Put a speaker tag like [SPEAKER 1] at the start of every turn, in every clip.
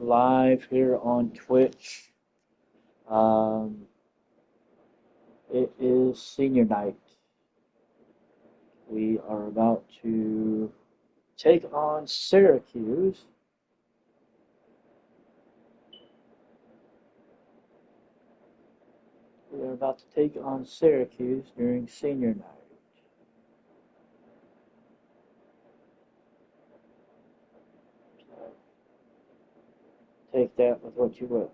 [SPEAKER 1] live here on Twitch. Um, it is senior night. We are about to take on Syracuse. We are about to take on Syracuse during senior night. So, take that with what you will.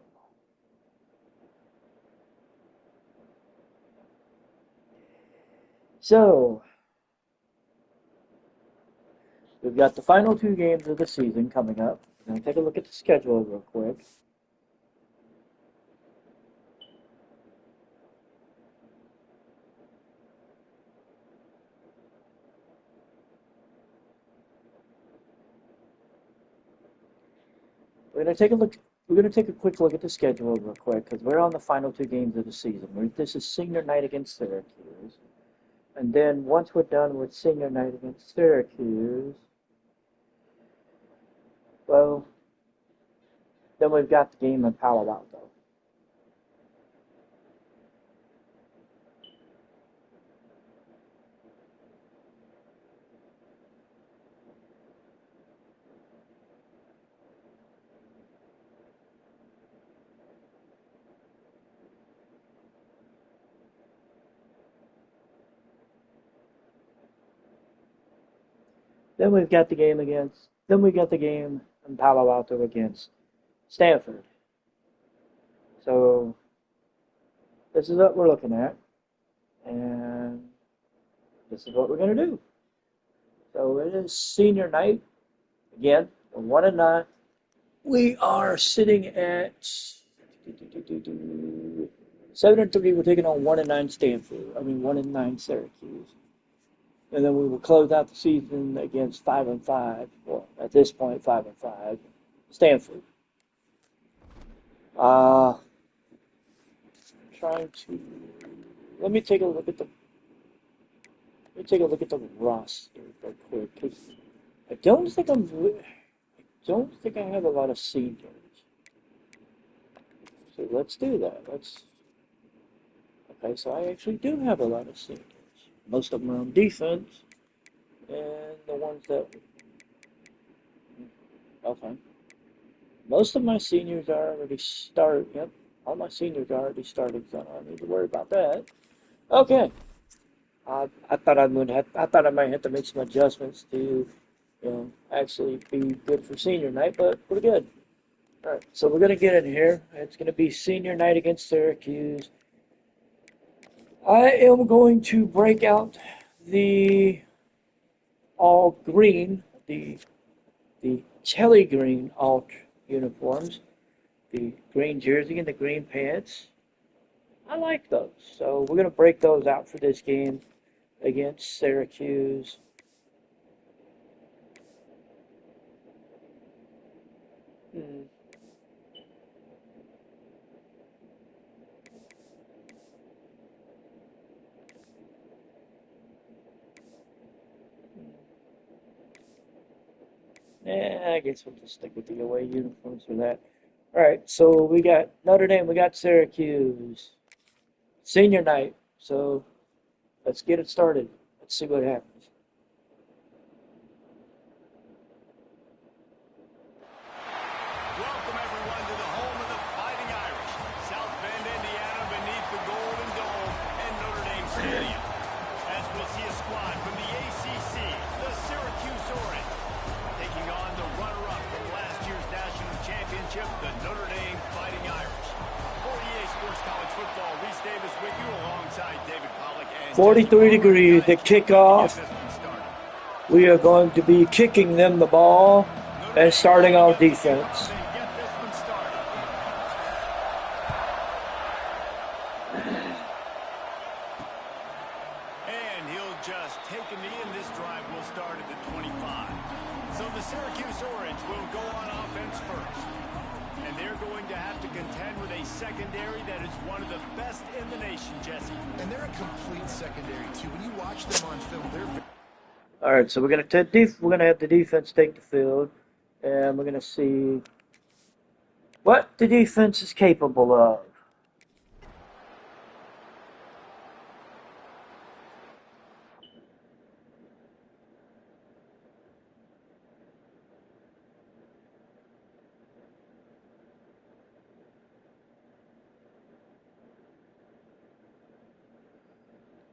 [SPEAKER 1] So, we've got the final two games of the season coming up. We're going to take a look at the schedule real quick. We're going to take a look. We're going to take a quick look at the schedule real quick because we're on the final two games of the season. This is senior night against Syracuse. And then once we're done with senior night against Syracuse, well, then we've got the game in Palo Alto. Then we've got the game in Palo Alto against Stanford. So this is what we're looking at, and this is what we're going to do. So it is senior night. Again, we're 1-9. We are sitting at 7-3. We're taking on 1-9 Stanford. 1-9 Syracuse. And then we will close out the season against 5-5. Well, at this point, 5-5, Stanford. Trying to let me take a look at the roster real quick because I don't think I have a lot of seniors. So let's do that. Okay, so I actually do have a lot of seniors. Most of them are on defense, and the ones that okay. Most of my seniors are already started. Yep, all my seniors are already started, so I don't need to worry about that. Okay. I thought I might have to make some adjustments to, actually be good for senior night, but pretty good. All right, so we're gonna get in here. It's gonna be senior night against Syracuse. I am going to break out the all green, the Kelly green alt uniforms, the green jersey and the green pants. I like those, so we're gonna break those out for this game against Syracuse. Hmm. I guess we'll just stick with the away uniforms for that. All right, so we got Notre Dame, we got Syracuse. Senior night, so let's get it started. Let's see what happens.
[SPEAKER 2] Welcome everyone to the home of the Fighting Irish, South Bend, Indiana, beneath the Golden Dome and Notre Dame Stadium. As we'll see a squad from the ACC, the Syracuse Orange, taking on the runner-up from last year's national championship, the Notre Dame Fighting Irish. 48 Sports College Football, Reese Davis with you alongside David Pollack and
[SPEAKER 1] 43 degrees, the kickoff. We are going to be kicking them the ball and starting our defense.
[SPEAKER 2] And he'll just take a knee, and this drive will start at the 25. So the Syracuse Orange will go on offense first. And they're going to have to contend with a secondary that is one of the best in the nation, Jesse.
[SPEAKER 3] And they're a complete secondary, too. When you watch them on film, they're...
[SPEAKER 1] All right, so we're gonna have the defense take the field, and we're gonna see what the defense is capable of.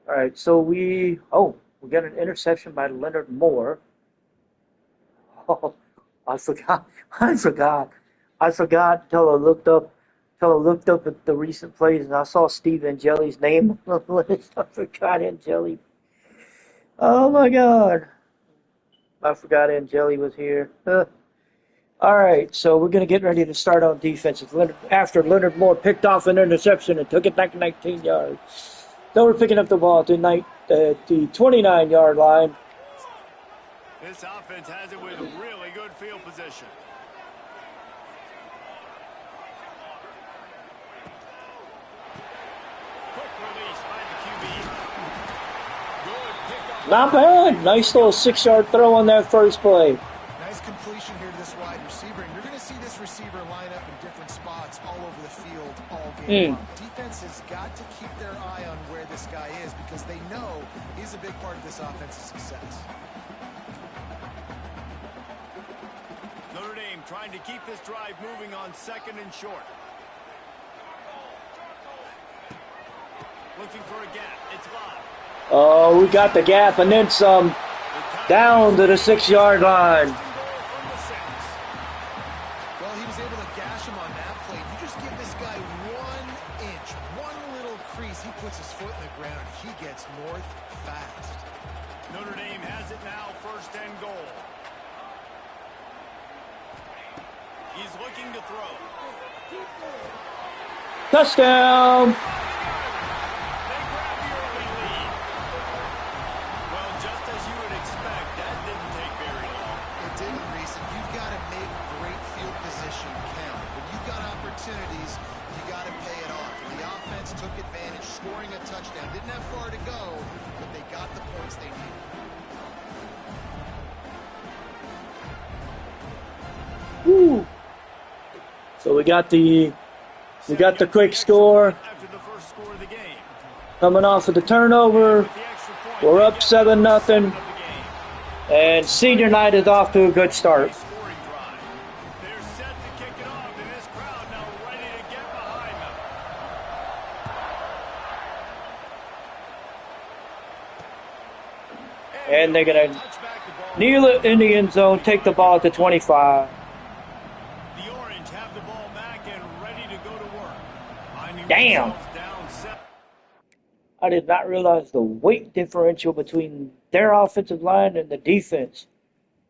[SPEAKER 1] All right, so we got an interception by Leonard Moore. Oh, I forgot. I forgot. I forgot until I looked up at the recent plays and I saw Steve Angeli's name on the list. I forgot Angeli. Oh my God. I forgot Angeli was here. All right, so we're gonna get ready to start on defense. After Leonard Moore picked off an interception and took it back 19 yards. So we're picking up the ball at the 29-yard line.
[SPEAKER 2] This offense has it with really good field position. Quick release by the QB. Good pickup.
[SPEAKER 1] Not bad. Nice little 6-yard throw on that first play.
[SPEAKER 3] Nice completion here to this wide receiver, and you're going to see this receiver line up in different spots all over the field all game long. Defense has got to keep their eye on where this guy is because they know he's a big part of this offense's success.
[SPEAKER 2] Notre Dame trying to keep this drive moving on 2nd and short. Looking for a gap. It's live.
[SPEAKER 1] Oh, we got the gap and then some. Down to the 6-yard line.
[SPEAKER 3] Well, he was able to gash him on that play. You just give this guy 1 inch, one little crease. He puts his foot in the ground. He gets north fast.
[SPEAKER 2] Notre Dame has it now, 1st and goal. He's looking to throw.
[SPEAKER 1] Touchdown.
[SPEAKER 2] They grab the early lead. Well, just as you would expect, that didn't take very long.
[SPEAKER 3] It didn't, Reese. And you've got to make great field position count. When you've got opportunities, you got to pay it off. And the offense took advantage, scoring a touchdown. Didn't have far to go, but they got the points they needed.
[SPEAKER 1] Woo. So we got the quick score.
[SPEAKER 2] After the first score of the game.
[SPEAKER 1] Coming off of the turnover.
[SPEAKER 2] The extra point,
[SPEAKER 1] We're up
[SPEAKER 2] they get
[SPEAKER 1] 7-0.
[SPEAKER 2] of the game.
[SPEAKER 1] And senior night is off to a good start.
[SPEAKER 2] Scoring drive. They're set to kick it off, and this crowd now ready to get behind them.
[SPEAKER 1] And they're going to
[SPEAKER 2] Touch back the ball.
[SPEAKER 1] kneel it in the end zone, take the ball at the 25.
[SPEAKER 2] The Orange have the ball back and ready to go to work. Finding
[SPEAKER 1] Damn.
[SPEAKER 2] themselves down 7.
[SPEAKER 1] I did not realize the weight differential between their offensive line and the defense.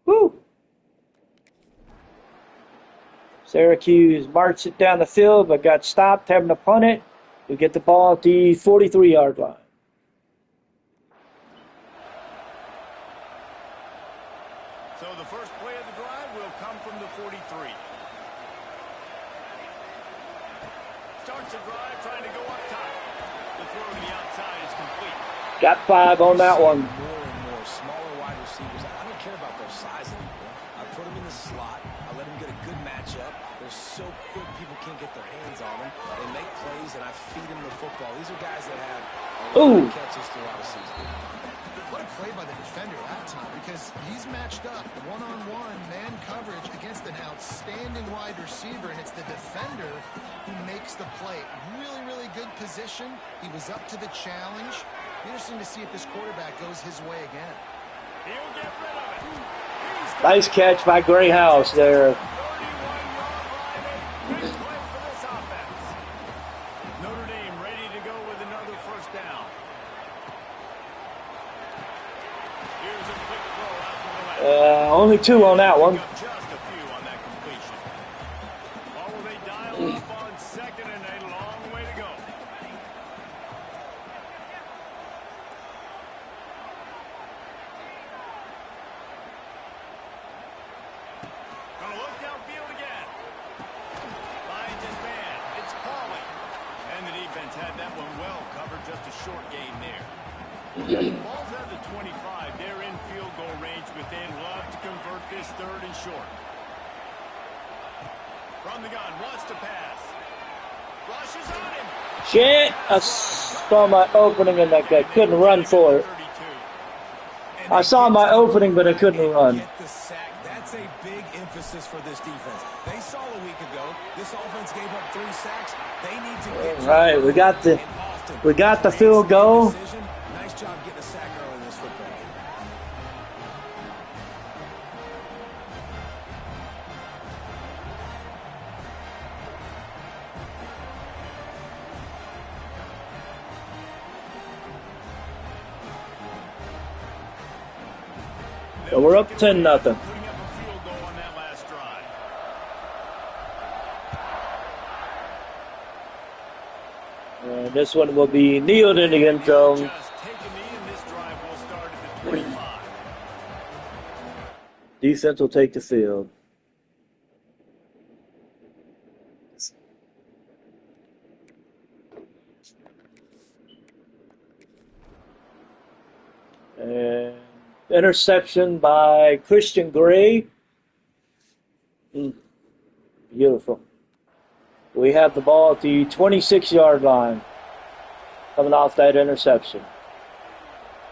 [SPEAKER 1] Woo! Syracuse marched it down the field, but got stopped having to punt it. We get the ball at the 43-yard line.
[SPEAKER 2] So the first play of the drive will come from the 43. Starts the drive trying to go up top. The throw to the outside is complete.
[SPEAKER 1] Got 5 on that one.
[SPEAKER 4] More and more smaller wide receivers. I don't care about their size anymore. I put them in the slot. I let them get a good matchup. They're so quick, people can't get their hands on them. They make plays, and I feed them the football. These are guys that have a lot of catches throughout a season.
[SPEAKER 3] What a play by the defender that time because he's matched up one-on-one man coverage against an outstanding wide receiver, and it's the defender who makes the play. Really, really good position. He was up to the challenge. Interesting to see if this quarterback goes his way again.
[SPEAKER 2] He'll get rid of it.
[SPEAKER 1] Nice catch by Gray House there.
[SPEAKER 2] 31-yard line. Big play for this offense. Notre Dame ready to go with another first down. Here's a quick throw out to the left.
[SPEAKER 1] Only 2 on that one.
[SPEAKER 2] Just a few on that completion. Or will they dial up on 2nd and a long way to go? Gonna look downfield again. Finds his man. It's Pauly. And the defense had that one well covered. Just a short gain there. Ball's at the 25. They're in field goal range, but they'd love to convert this 3rd and short. From the gun, wants to pass. Rushes on him.
[SPEAKER 1] Shit! I saw my opening and I couldn't run for it. I saw my opening, but I couldn't run.
[SPEAKER 4] Get the sack. That's a big emphasis for this defense. They saw a week ago. This offense gave up 3 sacks. They need to get
[SPEAKER 1] All right, we got the field goal.
[SPEAKER 4] Nice job getting a sack early in this football game.
[SPEAKER 1] So we're up 10-0.
[SPEAKER 2] Putting up a field goal on that last drive.
[SPEAKER 1] And this one will be kneeled in the end zone.
[SPEAKER 2] Just take a knee, and this drive will start at the 25.
[SPEAKER 1] Defense will take the field. And interception by Christian Gray. Beautiful. We have the ball at the 26-yard line coming off that interception.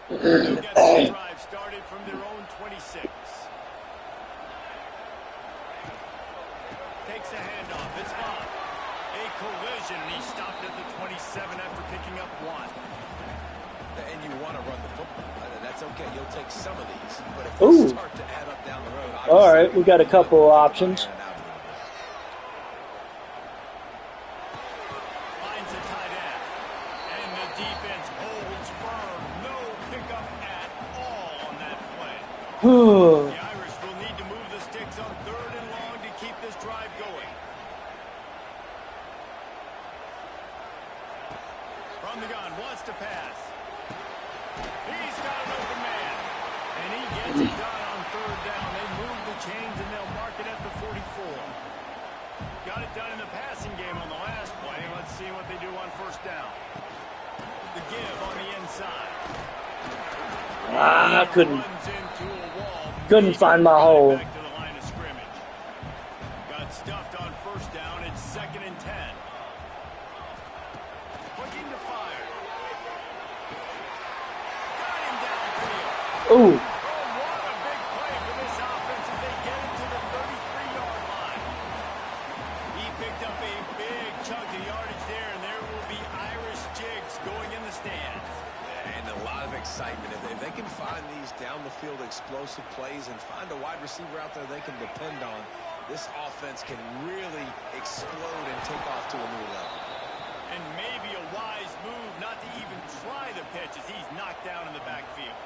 [SPEAKER 2] They'll get the drive started from their own 26. Takes a handoff. It's off. A collision, and he stopped at the 27 after picking up 1.
[SPEAKER 4] And you want to run the football. That's okay. You'll take some of these. But if
[SPEAKER 1] Ooh.
[SPEAKER 4] they start to add up down the road,
[SPEAKER 1] All right, we got a couple of options.
[SPEAKER 2] Finds a tight end. And the defense holds firm. No pickup at all on that play. The Irish will need to move the sticks on 3rd and long to keep this drive going. From the gun, wants to pass. He's got an open man. And he gets it done on 3rd down. They move the chains and they'll mark it at the 44. Got it done in the passing game on the last play. Let's see what they do on 1st down. The give on the inside.
[SPEAKER 1] I couldn't
[SPEAKER 2] Runs into a wall.
[SPEAKER 1] couldn't find my hole.
[SPEAKER 2] Back to the line of scrimmage. Got stuffed on 1st down. It's 2nd and 10. Looking to fire. Got him downfield.
[SPEAKER 1] Ooh.
[SPEAKER 2] Oh, what a big play for this offense as they get it to the 33-yard line. He picked up a big chunk of yardage there, and there will be Irish jigs going in the stands.
[SPEAKER 4] And a lot of excitement. If they can find these down-the-field explosive plays and find a wide receiver out there they can depend on, this offense can really explode and take off to a new level.
[SPEAKER 2] And maybe a wise move not to even try the pitch as he's knocked down in the backfield.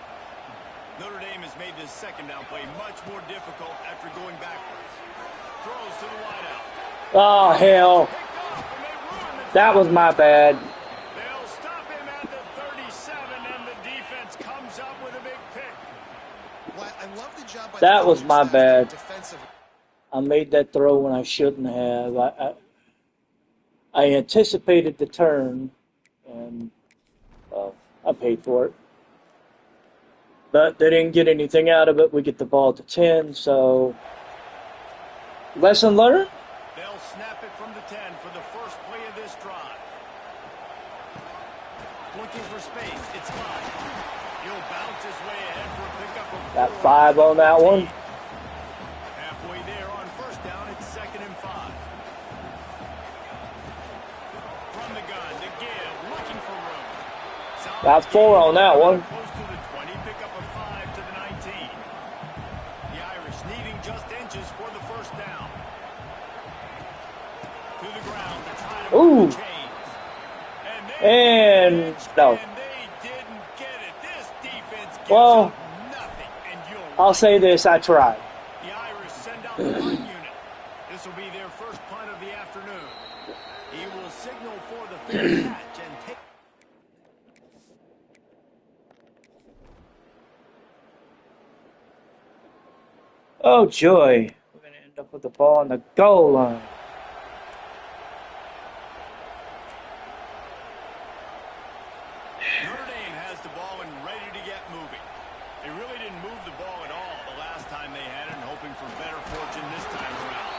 [SPEAKER 2] Notre Dame has made this 2nd down play much more difficult after going backwards. Throws to the wideout.
[SPEAKER 1] Oh, hell.
[SPEAKER 2] Picked off, and they ruin the
[SPEAKER 1] That was my bad.
[SPEAKER 2] They'll stop him at the 37, and the defense comes up with a big pick.
[SPEAKER 3] Well, I love the job by
[SPEAKER 1] That
[SPEAKER 3] the
[SPEAKER 1] was my
[SPEAKER 3] staff
[SPEAKER 1] bad.
[SPEAKER 3] defensive.
[SPEAKER 1] I made that throw when I shouldn't have. I anticipated the turn, and I paid for it. But they didn't get anything out of it. We get the ball to 10, so lesson learned.
[SPEAKER 2] They'll snap it from the 10 for the first play of this drive. Looking for space. It's 5. He'll bounce his way ahead for a pickup of
[SPEAKER 1] Got
[SPEAKER 2] 4.
[SPEAKER 1] 5 on that one.
[SPEAKER 2] Halfway there on 1st down, it's 2nd and 5. From the gun, the give, looking for room. Solid
[SPEAKER 1] Got 4 on that one.
[SPEAKER 2] close to the 20, pick up a 5 to the 19. The Irish needing just inches for the 1st down. To the ground to try to
[SPEAKER 1] Ooh.
[SPEAKER 2] move the chains.
[SPEAKER 1] And no.
[SPEAKER 2] And they didn't get it. This defense gives
[SPEAKER 1] Well,
[SPEAKER 2] up nothing, and you'll
[SPEAKER 1] I'll say this, I tried.
[SPEAKER 2] the Irish send out the punt unit. This will be their first punt of the afternoon. He will signal for the fair catch and take.
[SPEAKER 1] Oh, joy. We're going to end up with the ball on the goal line.
[SPEAKER 2] Notre Dame has the ball and ready to get moving. They really didn't move the ball at all the last time they had it, and hoping for better fortune this time around.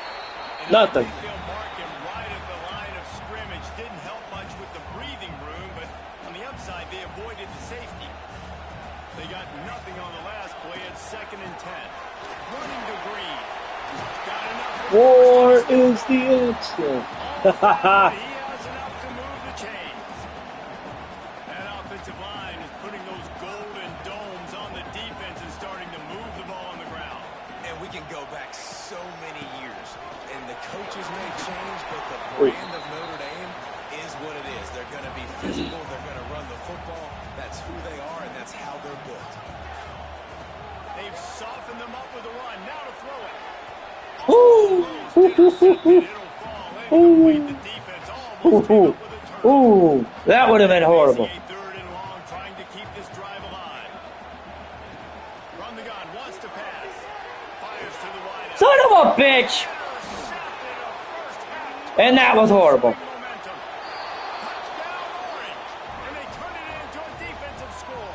[SPEAKER 2] And
[SPEAKER 1] Nothing.
[SPEAKER 2] I think they'll second and 10. Running to Green. Got enough.
[SPEAKER 1] War is the answer.
[SPEAKER 2] But he has enough to move the chains. That offensive line is putting those golden domes on the defense and starting to move the ball on the ground.
[SPEAKER 4] And we can go back so many years. And the coaches may change, but the
[SPEAKER 1] Wait.
[SPEAKER 4] brand of Notre Dame is what it is. They're going to be physical. They're going to run the football. That's who they are, and that's how they're built.
[SPEAKER 2] They've softened them up with a run. Now to throw it.
[SPEAKER 1] Ooh.
[SPEAKER 2] It'll fall. Incomplete. The defense almost came up with a turnover.
[SPEAKER 1] Ooh, that would have been horrible.
[SPEAKER 2] Third and long, trying to keep this drive alive. From the gun, wants to pass. Fires to the wide.
[SPEAKER 1] Son of a bitch! And that was horrible.
[SPEAKER 2] Momentum. Touchdown Orange. And they turn it into a defensive score.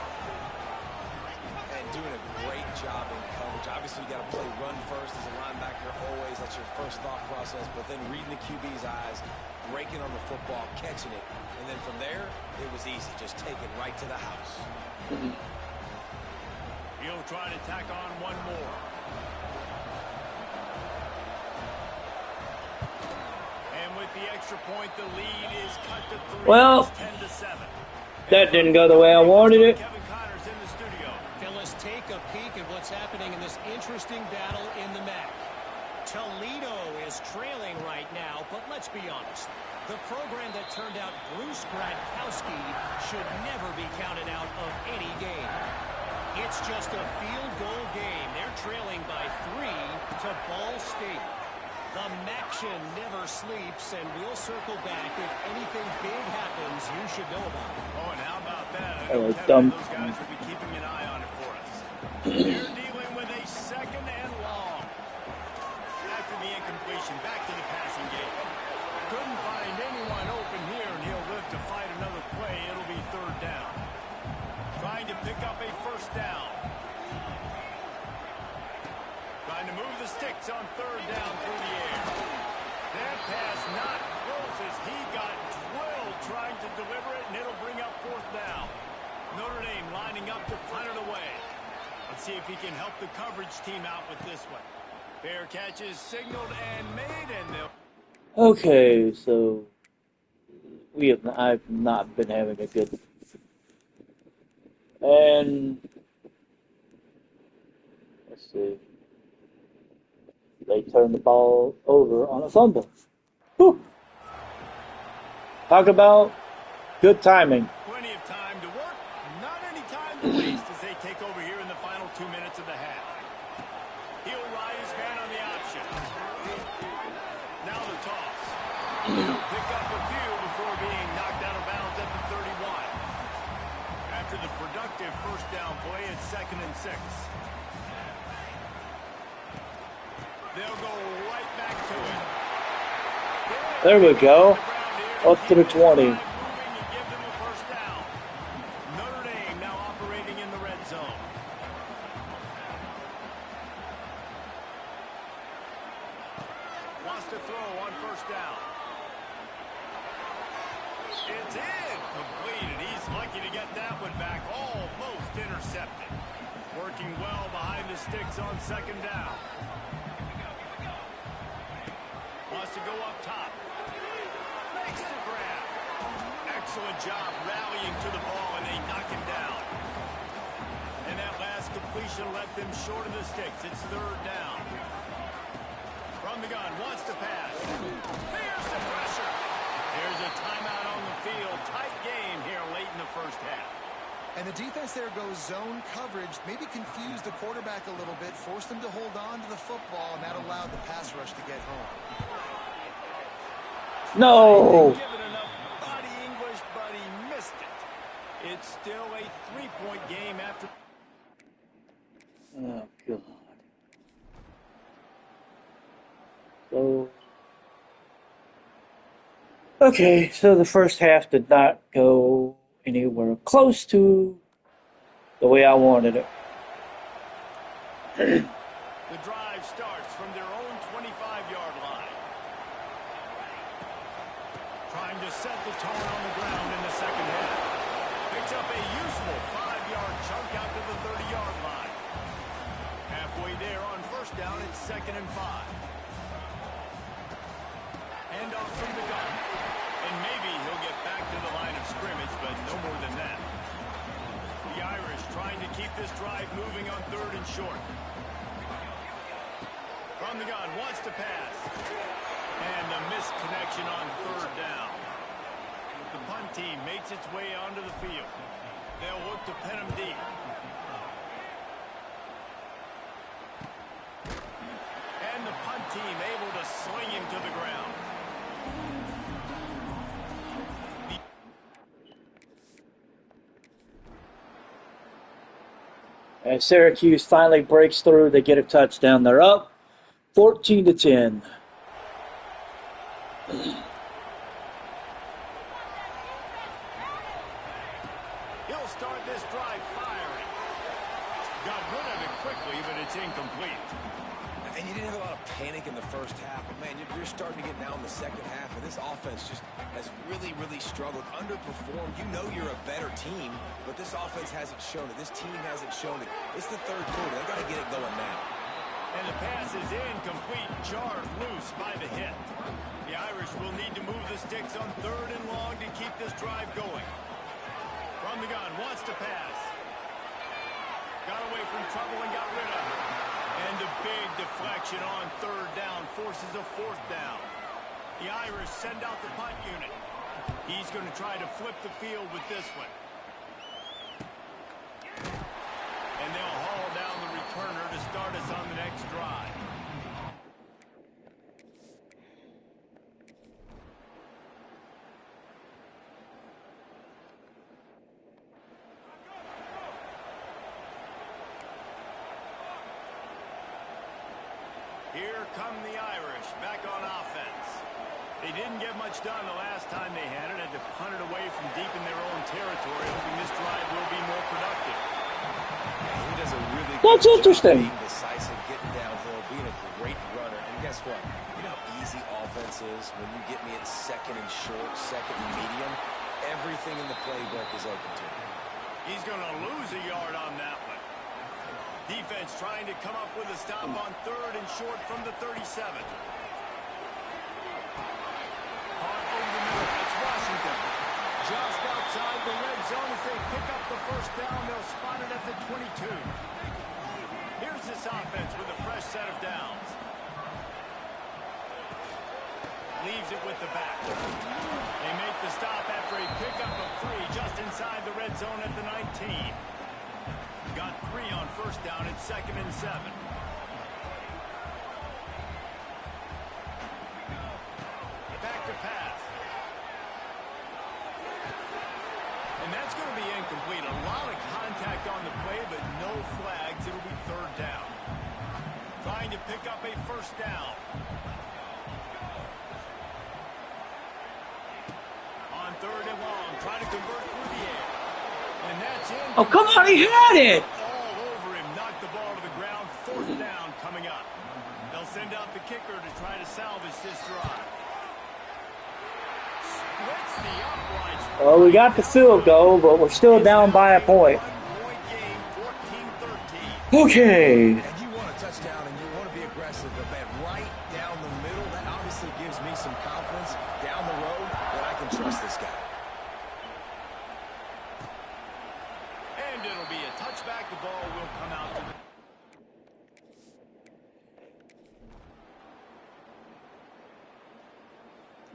[SPEAKER 4] And doing a great job in coverage. Obviously, you got to play run first as a linebacker always. That's your first thought process. But then reading the QB's eyes, breaking on the football, catching it. And then from there, it was easy. Just take it right to the house.
[SPEAKER 2] He'll try to tack on one more. And with the extra point, the lead is cut to 3.
[SPEAKER 1] Well,
[SPEAKER 2] It's 10-7.
[SPEAKER 1] that didn't go the way I wanted it.
[SPEAKER 2] Kevin Connors in the studio.
[SPEAKER 5] Phyllis, take a peek at what's happening in this interesting battle in the MAC. Toledo is trailing right now, but let's be honest. The program that turned out Bruce Gradkowski should never be counted out of any game. It's just a field goal game. They're trailing by 3 to Ball State. The MACtion never sleeps, and we'll circle back if anything big happens you should know about.
[SPEAKER 2] Oh, and how about that? I
[SPEAKER 1] That
[SPEAKER 2] know
[SPEAKER 1] was
[SPEAKER 2] Kevin
[SPEAKER 1] dumb.
[SPEAKER 2] and those guys will be keeping an eye on it for us. They're dealing with a second and long. After the incompletion, back to the passing game. Couldn't find anyone open here, and he'll live to fight another play. It'll be third down. Trying to pick up a first down. Trying to move the sticks on third down through the air. That pass not close as he got drilled trying to deliver it, and it'll bring up fourth down. Notre Dame lining up to punt it away. Let's see if he can help the coverage team out with this one. Fair catch is signaled and made, and they'll...
[SPEAKER 1] Okay, so I've not been having a good, and let's see, they turned the ball over on a fumble. Whew. Talk about good timing.
[SPEAKER 2] Plenty of time to work, not any time to waste as they take over here in the final 2 minutes of the half. He'll ride his man on the option. Now the toss. He'll pick up a few before being knocked out of bounds at the 31. After the productive first down play, it's 2nd and 6. They'll go right back to it.
[SPEAKER 1] There we go. Up to the 20.
[SPEAKER 2] Moving and give them a first down. Notre Dame now operating in the red zone. Wants to throw on first down. It's in. Completed. He's lucky to get that one back. Almost intercepted. Working well behind the sticks on second down. Wants to go up top. Makes the grab. Excellent job rallying to the ball, and they knock him down. And that last completion left them short of the sticks. It's third down. From the gun, wants to pass. There's the pressure. There's a timeout on the field. Tight game here late in the first half.
[SPEAKER 3] And the defense there goes zone coverage, maybe confused the quarterback a little bit, forced him to hold on to the football, and that allowed the pass rush to get home.
[SPEAKER 1] No.
[SPEAKER 2] Given enough body English, but he missed it. It's still a 3-point game after...
[SPEAKER 1] Oh, God. So, okay, so the first half did not go anywhere close to the way I wanted it.
[SPEAKER 2] The drive starts from their own 25-yard line. Trying to set the tone on the ground in the second half. Picks up a useful 5-yard chunk out to the 30-yard line. Halfway there on first down, it's 2nd and 5. Hand off from the gun. And maybe he'll get back to the line of scrimmage, but no more than that. The Irish trying to keep this drive moving on 3rd and short. From the gun, wants to pass. And a missed connection on 3rd down. The punt team makes its way onto the field. They'll look to pin him deep. And the punt team able to sling him to the ground.
[SPEAKER 1] As Syracuse finally breaks through, they get a touchdown. They're up 14-10.
[SPEAKER 2] He'll start this drive firing. Got rid of it quickly, but it's incomplete.
[SPEAKER 4] And you didn't have a lot of panic in the first half, but man, you're starting to get down in the second half, and this offense just has really, really struggled, underperformed. You know you're a better team, but this offense hasn't shown it. This team hasn't shown it. It's the 3rd quarter. They got to get it going now.
[SPEAKER 2] And the pass is incomplete, jarred loose by the hit. The Irish will need to move the sticks on 3rd and long to keep this drive going. From the gun, wants to pass. Got away from trouble and got rid of it. And a big deflection on 3rd down forces a 4th down. The Irish send out the punt unit. He's going to try to flip the field with this one. And they'll haul down the returner to start us on the next drive. Here come the Irish back on offense. They didn't get much done the last time they had it. Had to punt it away from deep in their own territory, hoping this drive will be more productive.
[SPEAKER 4] Yeah, he does a really
[SPEAKER 1] That's
[SPEAKER 4] good
[SPEAKER 1] interesting.
[SPEAKER 4] job being decisive, getting downhill, being a great runner. And guess what? You know how easy offense is when you get me at 2nd and short, 2nd and medium? Everything in the playbook is open to me.
[SPEAKER 2] He's going to lose a yard on that one. Defense trying to come up with a stop on 3rd and short from the 37. Caught over the middle. It's Washington. Just outside the red zone as they pick up the first down. They'll spot it at the 22. Here's this offense with a fresh set of downs. Leaves it with the back. They make the stop after a pickup of 3 just inside the red zone at the 19. Got 3 on first down at 2nd and 7. Back to pass. And that's going to be incomplete. A lot of contact on the play, but no flags. It'll be 3rd down. Trying to pick up a first down. On 3rd and long, trying to convert through the air. And that's in.
[SPEAKER 1] Oh, come on, he had it!
[SPEAKER 2] All over him, knocked the ball to the ground. 4th down coming up. They'll send out the kicker to try to salvage this drive. Splits the uprights.
[SPEAKER 1] Well, we got the field goal, but we're still down by a point.
[SPEAKER 2] 1-point game, 14-13.
[SPEAKER 1] Okay.
[SPEAKER 4] And you want a touchdown and you want to be aggressive, but man, right down the middle, that obviously gives me some confidence down the road that I can trust this guy.
[SPEAKER 2] And it'll be a touchback. The ball will come out to the...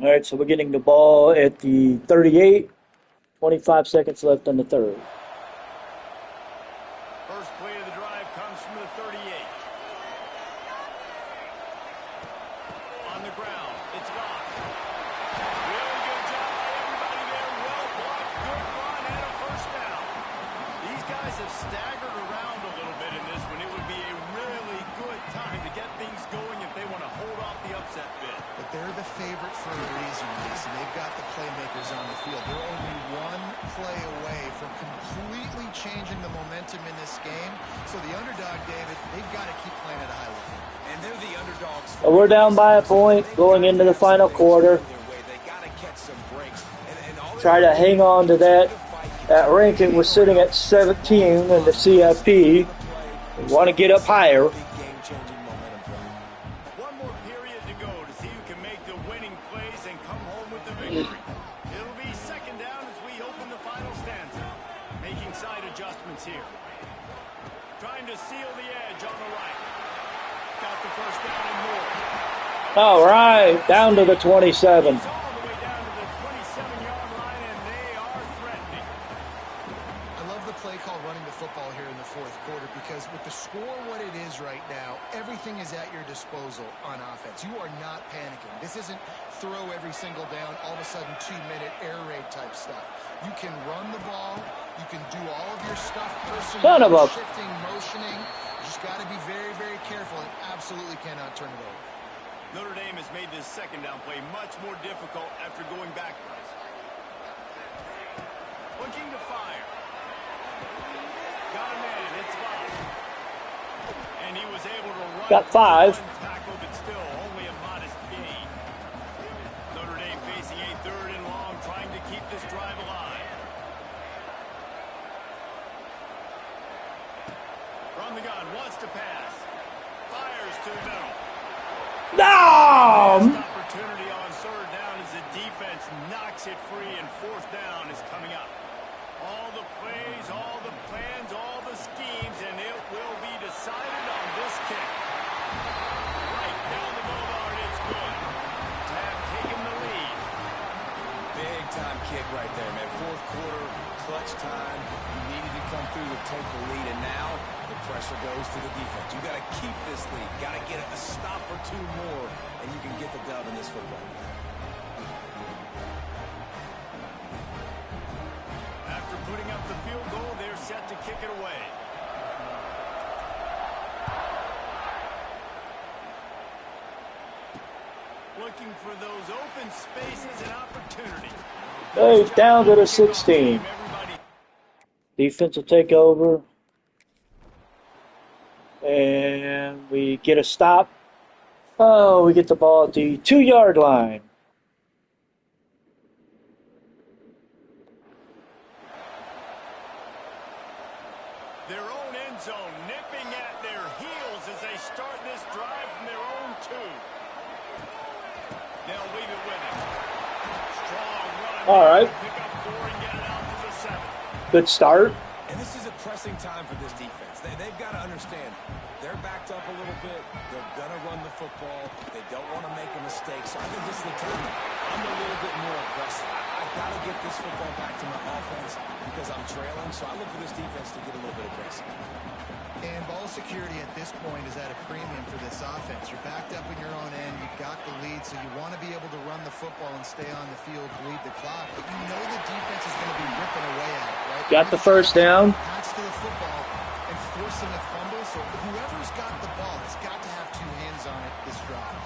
[SPEAKER 1] All right, so we're getting the ball at the 38. 25 seconds left on the 3rd.
[SPEAKER 2] First play of the drive comes from the 38. On the ground, it's locked. Really good job by everybody there. Well blocked, good run, and a first down. These guys have staggered around a little bit in this one. It would be a really good time to get things going if they want to hold off the upset bid.
[SPEAKER 3] But they're the favorite for a reason, Reese, and they've got the playmakers on the field. They're only one play away from completely changing the momentum in this game. So the underdog, David, they've got to keep playing at a high level.
[SPEAKER 4] And they're the underdogs.
[SPEAKER 1] Well, we're down by a point going into the final quarter.
[SPEAKER 4] They got to catch some breaks. And all
[SPEAKER 1] Try to hang on to that. That ranking was sitting at 17 in the CFP. We want to get up higher.
[SPEAKER 4] Big game-changing momentum play.
[SPEAKER 2] One more period to go to see who can make the winning plays and come home with the victory. It'll be second down as we open the final stanza. Making side adjustments here. Trying to seal the edge on the right. Got the first down and more.
[SPEAKER 1] All right, down to the 27.
[SPEAKER 2] It's all the way down to the 27-yard line, and they are threatening.
[SPEAKER 3] I love the play call running the football here in the fourth quarter because with the score what it is right now, everything is at your disposal on offense. You are not panicking. This isn't throw every single down, all of a sudden 2-minute air raid type stuff. You can run the ball. You can do all of your stuff,
[SPEAKER 1] Son of a...
[SPEAKER 3] shifting, motioning. You just got to be very, very careful and absolutely cannot turn it over.
[SPEAKER 2] Notre Dame has made this second down play much more difficult after going backwards. Looking to fire. Got a man, it's 5. And he was able to run.
[SPEAKER 1] Got 5.
[SPEAKER 2] Tackle, but still only a modest gain. Notre Dame facing a third and long, trying to keep this drive alive. From the gun, wants to pass. Fires to the middle.
[SPEAKER 1] No!
[SPEAKER 2] Opportunity on third down as the defense knocks it free, and fourth down is coming up. All the plays, all the plans, all the schemes, and it will be decided on this kick. Right down the boulevard, it's good. To have taken the lead.
[SPEAKER 4] Big time kick right there, man. Fourth quarter, clutch time. You needed to come through to take the lead, and now the pressure goes to the defense. You got to keep this lead. Got to get a stop or two more, and you can get the dub in this football game.
[SPEAKER 2] After putting up the field goal, they're set to kick it away. Looking for those open spaces and opportunity.
[SPEAKER 1] Hey, down to the 16. Defense will take over. And we get a stop. Oh, we get the ball at the 2-yard line.
[SPEAKER 2] Their own end zone nipping at their heels as they start this drive from their own 2. They'll leave it with him. Strong run.
[SPEAKER 1] All right.
[SPEAKER 2] Pick up 4 and get it out to the 7.
[SPEAKER 1] Good start.
[SPEAKER 4] And this is a pressing time for this defense. They've got to understand they're backed up a little bit. They're going to run the football. They don't want to make a mistake. So I think this is the time I'm a little bit more aggressive. I've got to get this football back to my offense because I'm trailing. So I look for this defense to get a little bit aggressive.
[SPEAKER 3] And ball security at this point is at a premium for this offense. You're backed up in your own end. You've got the lead, so you want to be able to run the football and stay on the field, bleed the clock. But you know the defense is going to be ripping away at it, right?
[SPEAKER 1] Got the first down.
[SPEAKER 3] Pass to the football and forcing a fumble. So whoever's got the ball has got to have 2 hands on it this drive.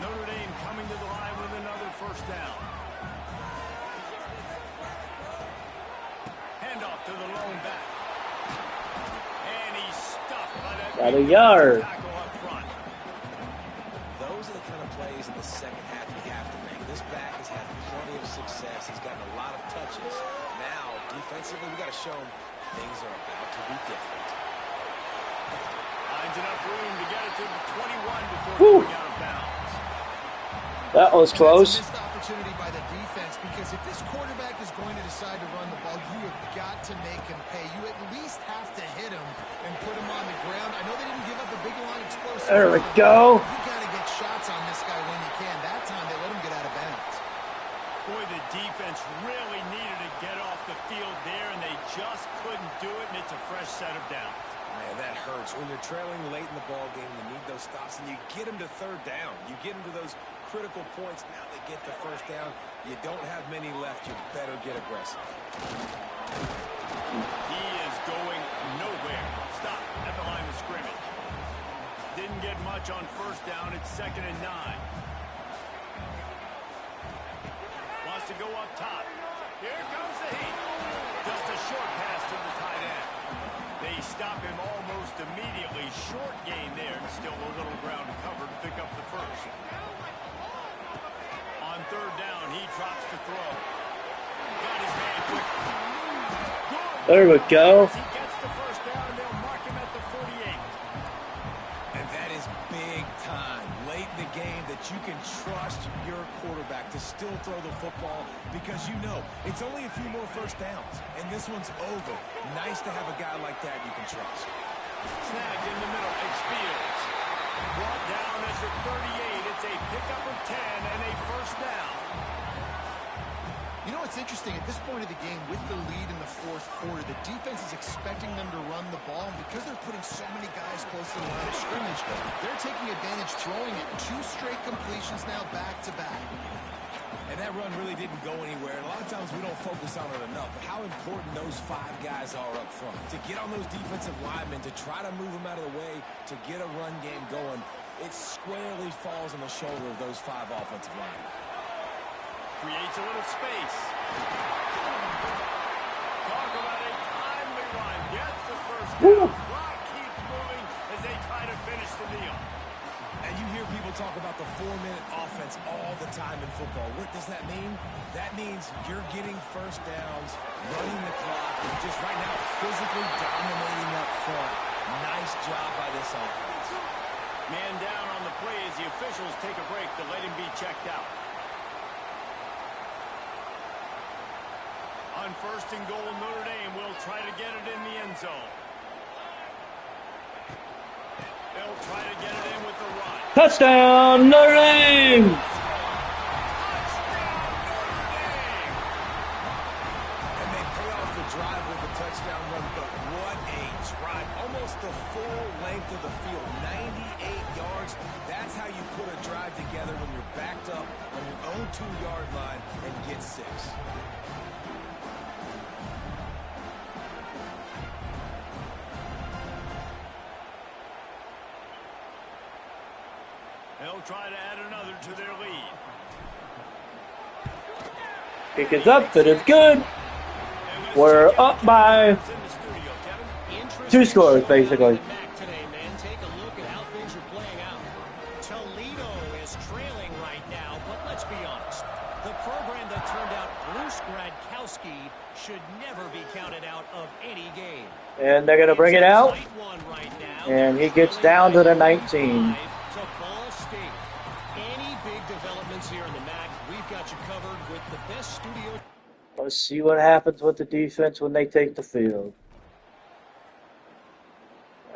[SPEAKER 2] Notre Dame coming to the line with another first down. Handoff to the lone back. And he's stuffed by that.
[SPEAKER 1] Got a yard.
[SPEAKER 2] Tackle up front.
[SPEAKER 4] Those are the kind of plays in the second half you have to make. This back has had plenty of success. He's gotten a lot of touches. Now, defensively, we got to show him things are about to be different.
[SPEAKER 2] Finds enough room to get it to the 21 before
[SPEAKER 1] Woo.
[SPEAKER 2] going out of bounds.
[SPEAKER 1] That was close.
[SPEAKER 3] That's a missed opportunity by the defense because if this quarterback is going to decide to run the ball, you have got to make him pay. You at least have to hit him and put him on the ground. I know they didn't give up a big line explosive.
[SPEAKER 1] There we go.
[SPEAKER 3] You got to get shots on this guy when you can. That time they let him get out of bounds.
[SPEAKER 2] Boy, the defense really needed to get off the field there, and they just couldn't do it, and it's a fresh set of downs.
[SPEAKER 4] Man, that hurts. When you're trailing late in the ball game, you need those stops, and you get them to third down. You get them to those critical points. Now they get the first down. You don't have many left. You better get aggressive.
[SPEAKER 2] He is going nowhere. Stop at the line of scrimmage. Didn't get much on first down. It's 2nd and 9. Wants to go up top. Here comes the heat. Just a short pass to the tight end. They stop him almost immediately. Short gain there. Still a little ground to cover to pick up the first. On third down, he drops to throw. Got his man quick. Good.
[SPEAKER 1] There we go.
[SPEAKER 2] He gets the first down, and they'll mark him at the 48.
[SPEAKER 4] quarterback to still throw the football because you know it's only a few more first downs, and this one's over. Nice to have a guy like that you can trust.
[SPEAKER 2] Snagged in the middle. It's Fields. Brought down at the 38. It's a pickup of 10 and a first down.
[SPEAKER 3] You know what's interesting? At this point of the game, with the lead in the fourth quarter, the defense is expecting them to run the ball. And because they're putting so many guys close to the line of scrimmage, they're taking advantage, throwing it. 2 straight completions now back-to-back.
[SPEAKER 4] And that run really didn't go anywhere. And a lot of times we don't focus on it enough. But how important those 5 guys are up front. To get on those defensive linemen, to try to move them out of the way, to get a run game going, it squarely falls on the shoulder of those 5 offensive linemen.
[SPEAKER 2] Creates a little space. Talk about a timely run. Gets the first down. Clock keeps moving as they try to finish the deal.
[SPEAKER 4] And you hear people talk about the 4-minute offense all the time in football. What does that mean? That means you're getting first downs, running the clock, and just right now physically dominating up front. Nice job by this offense.
[SPEAKER 2] Man down on the play as the officials take a break to let him be checked out. On first and goal, Notre Dame will try to get it in the end zone. They'll try to get it in with the run.
[SPEAKER 1] Touchdown, Notre Dame!
[SPEAKER 2] Touchdown, Notre Dame!
[SPEAKER 4] And they pay off the drive with a touchdown run, but what a drive. Almost the full length of the field, 98 yards. That's how you put a drive together when you're backed up on your own 2-yard line and get 6.
[SPEAKER 2] They'll try to add another to their lead.
[SPEAKER 1] Kick is up, it is good. We're up by
[SPEAKER 2] It's in the studio, Kevin.
[SPEAKER 1] 2 scores, basically.
[SPEAKER 5] Today, man. Take a look at how things are playing out. Toledo is trailing right now, but let's be honest. The program that turned out Bruce Gradkowski should never be counted out of any game.
[SPEAKER 1] And they're going to bring it out. And he gets down to the 19.
[SPEAKER 5] To Ball State. Any big developments here in the MAC, we've got you covered with the best studio.
[SPEAKER 1] Let's see what happens with the defense when they take the field.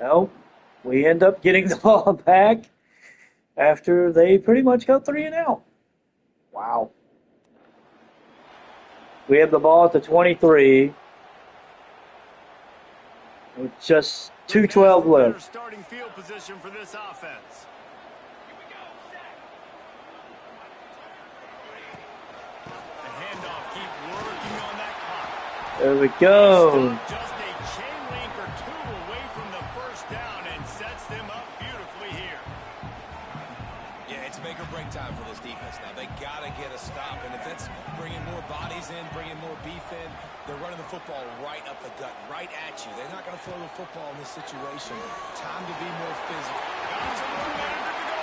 [SPEAKER 1] Well, we end up getting the ball back after they pretty much go 3 and out. Wow. We have the ball at the 23. With just 2:12 left.
[SPEAKER 2] Starting field position for this offense. The handoff, keep working on that clock.
[SPEAKER 1] There we go.
[SPEAKER 2] Just a chain link or 2 away from the first down and sets them up beautifully here.
[SPEAKER 4] Yeah, it's make or break time for this defense now. They got to get a stop, and if that's bringing more bodies in, bringing more beef in, they're running the football right up the gut, right at you. They're not going to throw the football in this situation. Time to be more physical.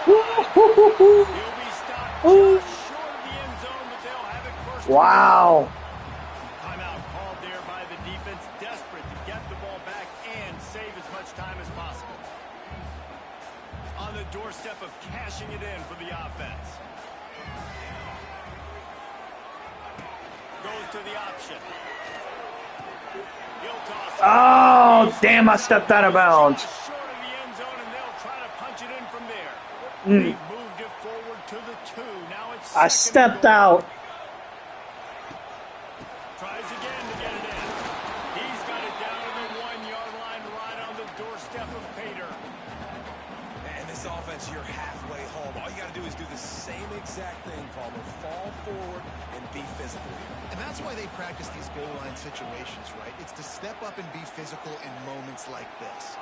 [SPEAKER 2] He'll be stopped just short of the end zone, but they'll have it first.
[SPEAKER 1] Wow.
[SPEAKER 2] Timeout called there by the defense, desperate to get the ball back and save as much time as possible. On the doorstep of cashing it in for the offense. Goes to the option. He'll toss it.
[SPEAKER 1] Oh, damn, I stepped out of bounds.
[SPEAKER 2] Just short of the end zone, and they'll try to punch it in from there. They've moved it forward to the 2. Now it's
[SPEAKER 1] I
[SPEAKER 2] second and
[SPEAKER 1] stepped
[SPEAKER 2] goal.
[SPEAKER 1] out.
[SPEAKER 2] Tries again to get it in. He's got it down to the 1-yard line, right on the doorstep of Pater.
[SPEAKER 4] And this offense, you're halfway home. All you got to do is do the same exact thing, Palmer. Fall forward and be physical here.
[SPEAKER 3] And that's why they practice these goal line situations, right? It's to step up and be physical in moments like this.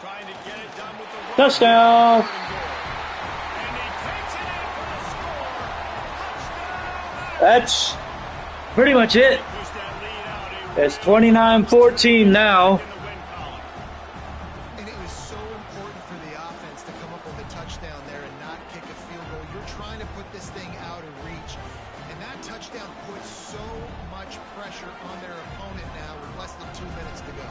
[SPEAKER 2] Trying to get it done with the run.
[SPEAKER 1] Touchdown.
[SPEAKER 2] And he takes it in for the score. Touchdown.
[SPEAKER 1] That's pretty much it.
[SPEAKER 2] Push that lead out.
[SPEAKER 1] It's 29-14 now.
[SPEAKER 2] In the win column.
[SPEAKER 3] And it was so important for the offense to come up with a touchdown there and not kick a field goal. You're trying to put this thing out of reach. And touchdown puts so much pressure on their opponent now with less than 2 minutes to go.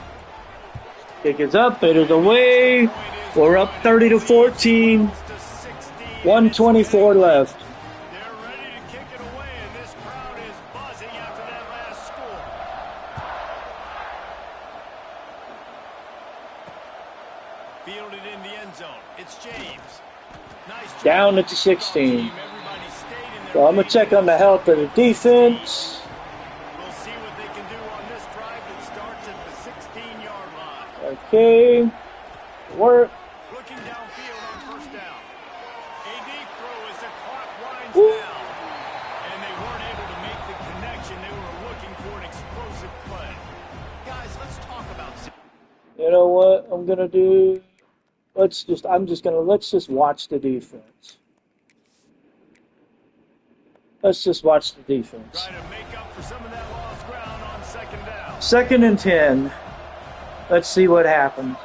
[SPEAKER 1] Kick is up, it is away. We're up 30 to 14. 124 left.
[SPEAKER 2] They're ready to kick it away, and this crowd is buzzing after that last score. Fielded in the end zone. It's James. Nice job.
[SPEAKER 1] Down at the 16.
[SPEAKER 2] Everybody stayed in their
[SPEAKER 1] So I'm going to check on the health of the defense.
[SPEAKER 2] We'll see what they can do on this drive that starts at the 16-yard line.
[SPEAKER 1] Okay. Work.
[SPEAKER 2] Looking downfield on first down. A deep throw as the clock winds
[SPEAKER 1] Woo.
[SPEAKER 2] down. And they weren't able to make the connection. They were looking for an explosive play. Guys, let's talk about...
[SPEAKER 1] You know what I'm going to do? Let's just watch the defense. Let's just watch the defense.
[SPEAKER 2] Trying to make up for some of that lost ground on second down.
[SPEAKER 1] 2nd and 10. Let's see what happens.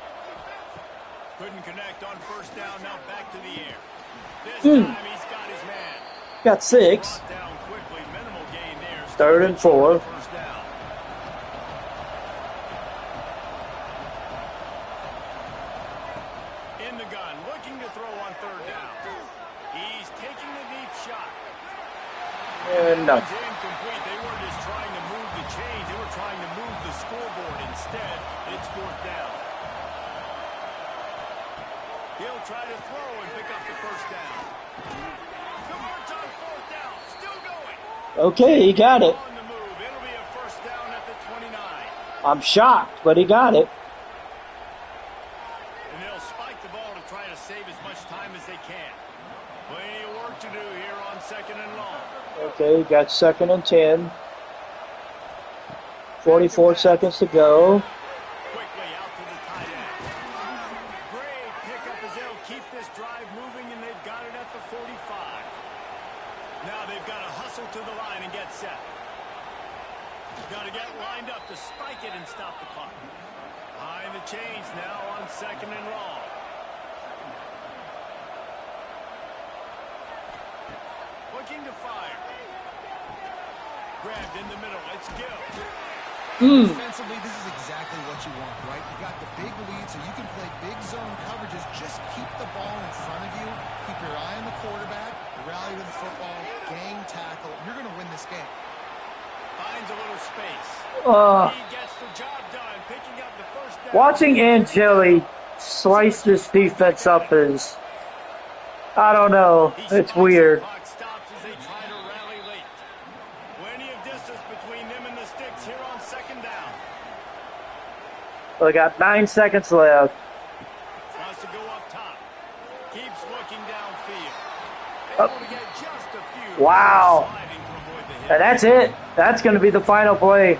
[SPEAKER 2] Couldn't connect on first down. Now back to the air. This time he's got his man.
[SPEAKER 1] Got 6.
[SPEAKER 2] Brought down quickly. Minimal gain there.
[SPEAKER 1] 3rd and 4.
[SPEAKER 2] First down. In the gun. Looking to throw on third down. He's taking the deep shot.
[SPEAKER 1] And no.
[SPEAKER 2] It's incomplete. They weren't just trying to move the chains. They were trying to move the scoreboard. Instead, it's fourth down. He'll try to throw and pick up the first down. Converts on fourth down. Still going.
[SPEAKER 1] Okay, he got it.
[SPEAKER 2] On the move. It'll be a first down at the 29.
[SPEAKER 1] I'm shocked, but he got it.
[SPEAKER 2] And they'll spike the ball to try to save as much time as they can. Plenty of work to do here on second and long.
[SPEAKER 1] Okay, got 2nd and 10. 44 seconds to go.
[SPEAKER 2] Quickly out to the tight end. Great pickup as they'll keep this drive moving, and they've got it at the 45. Now they've got to hustle to the line and get set. Got to get lined up to spike it and stop the clock. Behind the chains now on second and long. Looking to fire. Grabbed in the middle. It's Gill.
[SPEAKER 3] Defensively, this is exactly what you want, right? You got the big lead, so you can play big zone coverages. Just keep the ball in front of you. Keep your eye on the quarterback. Rally to the football. Gang tackle. You're going to win this game.
[SPEAKER 2] Finds a little space. He gets the job done, picking up the first down.
[SPEAKER 1] Watching Angeli slice this defense up is, I don't know, it's weird.
[SPEAKER 2] The clock stops as they try to rally late. Plenty of distance between them and the sticks here on second down.
[SPEAKER 1] We got 9 seconds left.
[SPEAKER 2] Tries to go up top. Keeps looking downfield.
[SPEAKER 1] Up.
[SPEAKER 2] Able to get just a few.
[SPEAKER 1] Wow.
[SPEAKER 2] Sliding to avoid the hit.
[SPEAKER 1] And that's it. That's going to be the final play.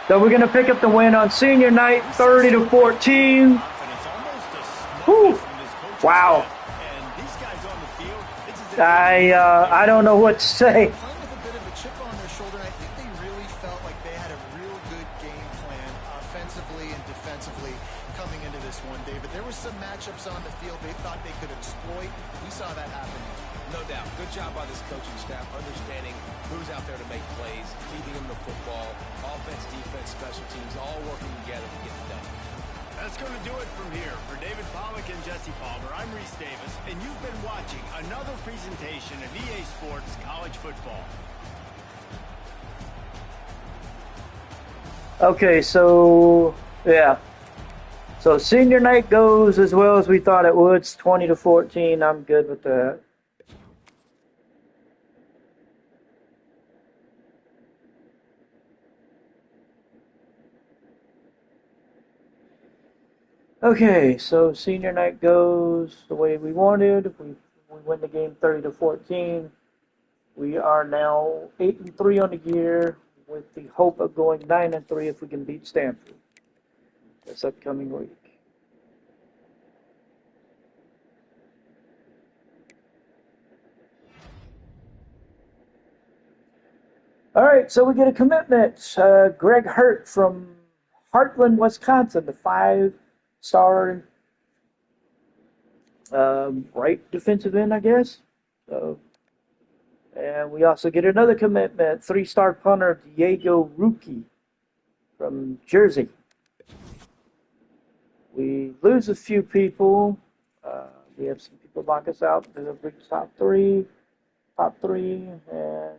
[SPEAKER 1] So we're going to pick up the win on senior night, 30 to 14.
[SPEAKER 2] Confidence, almost a smoke
[SPEAKER 1] Whew.
[SPEAKER 2] from this coaching
[SPEAKER 1] Wow.
[SPEAKER 2] staff. And these guys on the field, it's as if
[SPEAKER 1] I don't know what to say.
[SPEAKER 3] Playing with a bit of a chip on their shoulder, and I think they really felt like they had a real good game plan offensively and defensively coming into this one, David. There were some matchups on the field they thought they could exploit. We saw that happen.
[SPEAKER 4] No doubt. Good job by this coaching staff, understanding who's out there to make plays, feeding them the football, offense, defense, special teams, all working together to get it done.
[SPEAKER 2] That's going to do it from here. For David Pollack and Jesse Palmer, I'm Reese Davis, and you've been watching another presentation of EA Sports College Football.
[SPEAKER 1] Okay, so, yeah. So senior night goes as well as we thought it would. It's 20 to 14. I'm good with that. Okay, so senior night goes the way we wanted. We win the game 30 to 14. We are now 8-3 on the year, with the hope of going 9-3 if we can beat Stanford this upcoming week. All right, so we get a commitment. Greg Hurt from Heartland, Wisconsin, the 5-star right defensive end, I guess. So And we also get another commitment, three-star punter Diego Rookie from Jersey. We lose a few people. We have some people knock us out. They'll reach top three, and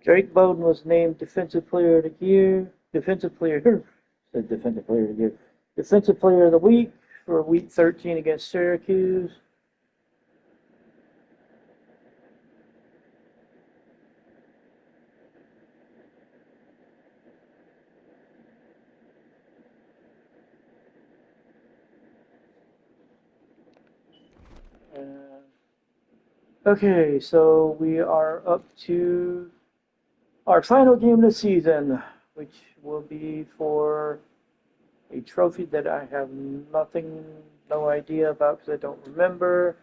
[SPEAKER 1] Drake Bowden was named Defensive Player of the Year. Defensive Player, said Defensive Player of the Year. Defensive Player of the Week for Week 13 against Syracuse. Okay, so we are up to our final game of the season, which will be for a trophy that I have no idea about because I don't remember.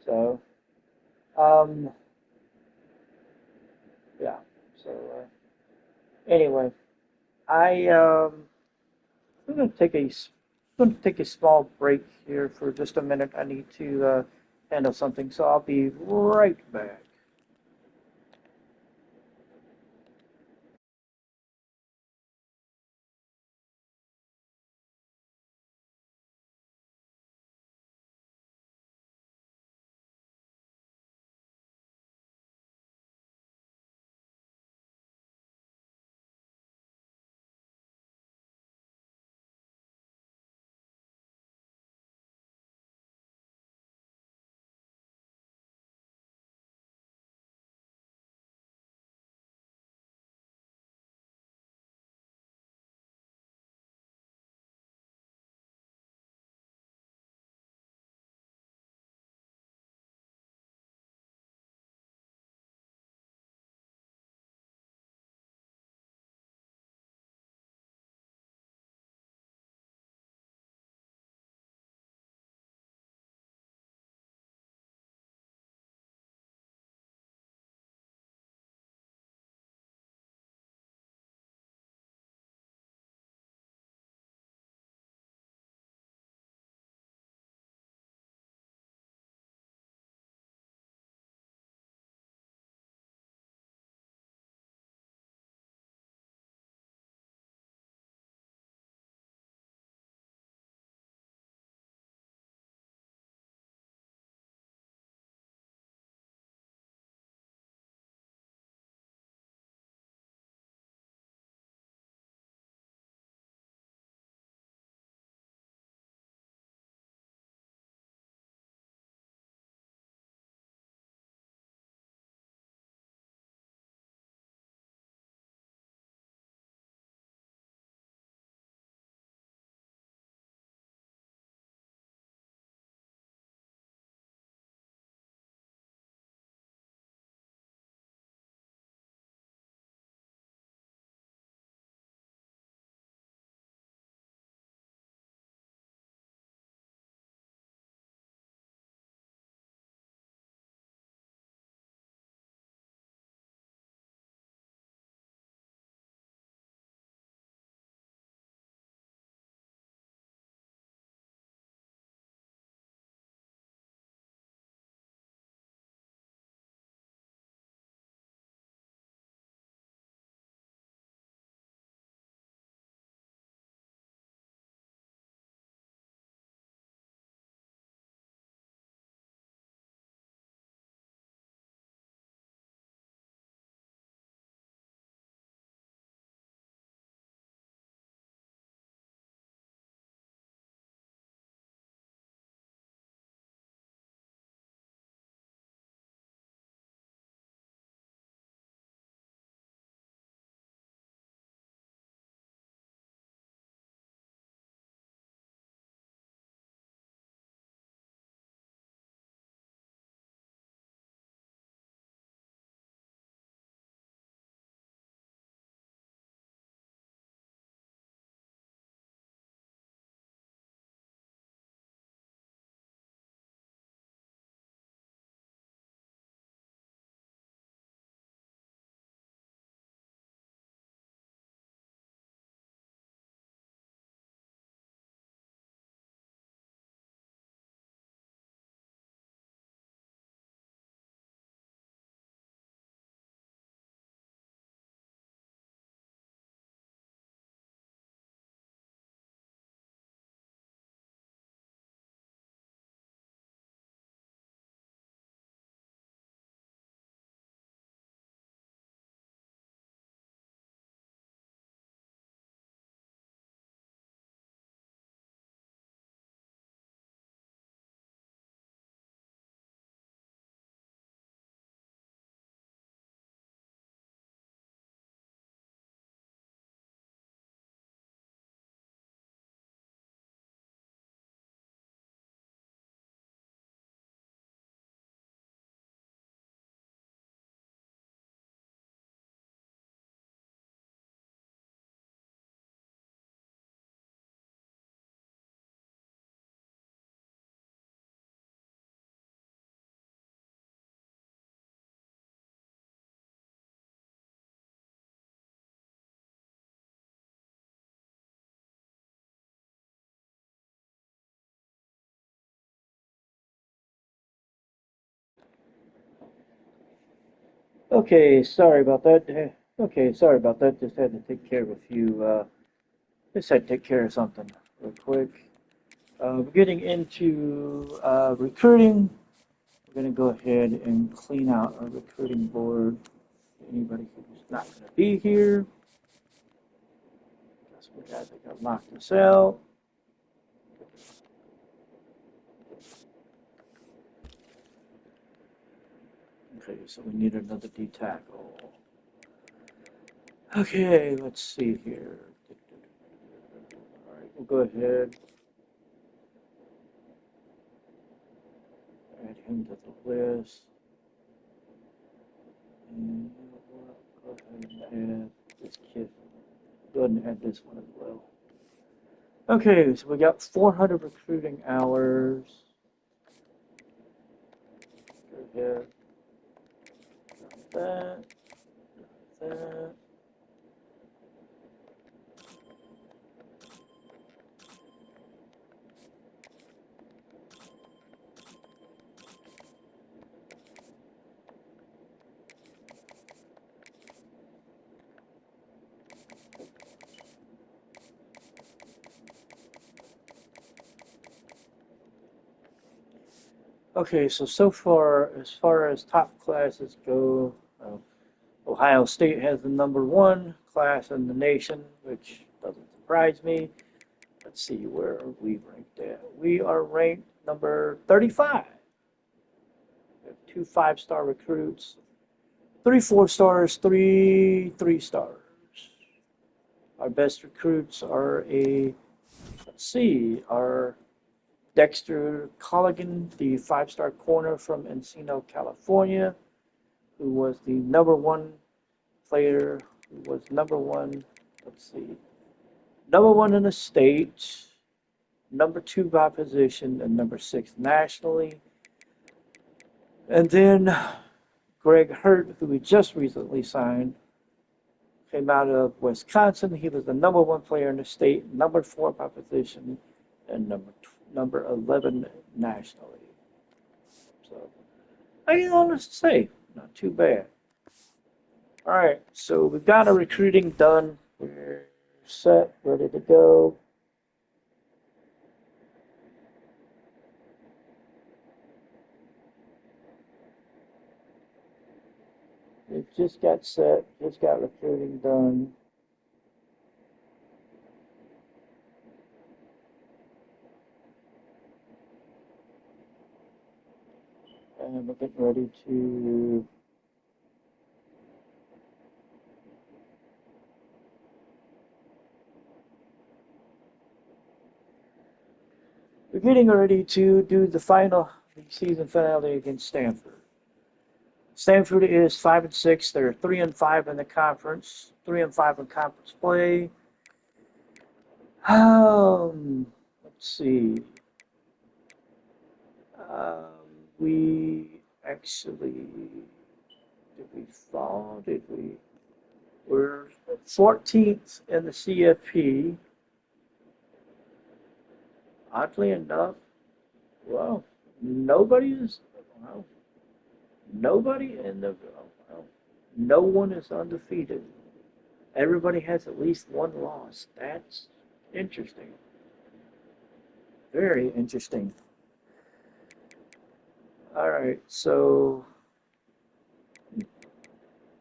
[SPEAKER 1] So, um, yeah. So, anyway, I'm going to take a small break here for just a minute. I need to handle something, so I'll be right back. Okay, sorry about that. Okay, sorry about that. Just had to take care of a few, just had to take care of something real quick. We're getting into recruiting. We're going to go ahead and clean out our recruiting board. Anybody who's not going to be here. Guess we got to lock this out. Okay, so we need another D tackle. Okay, let's see here. All right, we'll go ahead. Add him to the list. And go ahead and add this kid. Go ahead and add this one as well. Okay, so we got 400 recruiting hours. Go ahead. That. That. Okay, so far as top classes go, Ohio State has the number one class in the nation, which doesn't surprise me. Let's see where are we ranked at. We are ranked number 35. We have two 5-star recruits, three 4-stars, three 3-stars. Our best recruits are our Dexter Colligan, the 5-star corner from Encino, California, who was the number one player, who was number one, number one in the state, number two by position, and number 6 nationally. And then Greg Hurt, who we just recently signed, came out of Wisconsin. He was the number one player in the state, number 4 by position, and number 11 nationally. So, I can honestly say, not too bad. All right, so we've got our recruiting done. We're set, ready to go. It just got set, just got recruiting done. And we're getting ready to do the final season finale against Stanford. Stanford is 5-6. They're 3-5 in the conference. 3-5 in conference play. Let's see. We actually did we fall? Did we? We're 14th in the CFP. Oddly enough, well, nobody is. Well, nobody in the. Well, no one is undefeated. Everybody has at least one loss. That's interesting. Very interesting. All right, so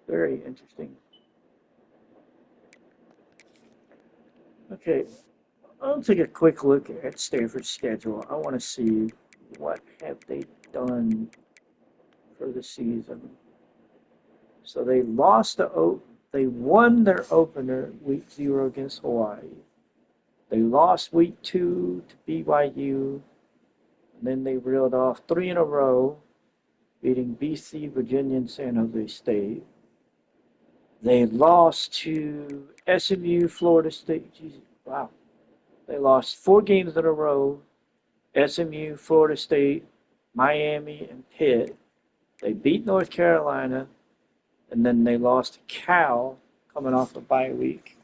[SPEAKER 1] very interesting. Okay, I'll take a quick look at Stanford's schedule. I want to see what have they done for the season. So they won their opener week 0 against Hawaii. They lost week 2 to BYU. And then they reeled off 3 in a row, beating BC, Virginia, and San Jose State. They lost to SMU, Florida State. Jesus, wow. They lost 4 games in a row. SMU, Florida State, Miami, and Pitt. They beat North Carolina, and then they lost to Cal coming off the bye week.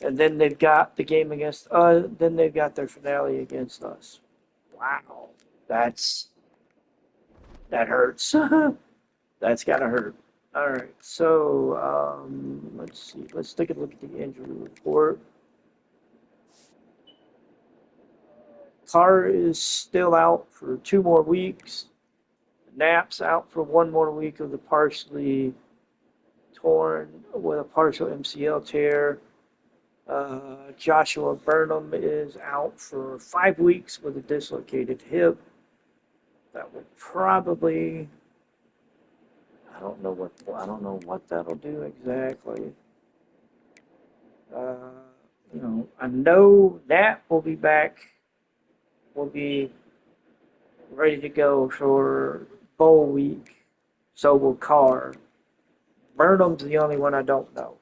[SPEAKER 1] And then they've got the game against then they've got their finale against us. Wow. That hurts. That's gotta hurt. All right, so let's see. Let's take a look at the injury report. Carr is still out for 2 more weeks. Knapp's out for 1 more week with a partial MCL tear. Joshua Burnham is out for 5 weeks with a dislocated hip. That will probably, I don't know what that'll do exactly. I know Knapp will be back. Will be ready to go for bowl week. So will Carr. Burnham's the only one I don't know.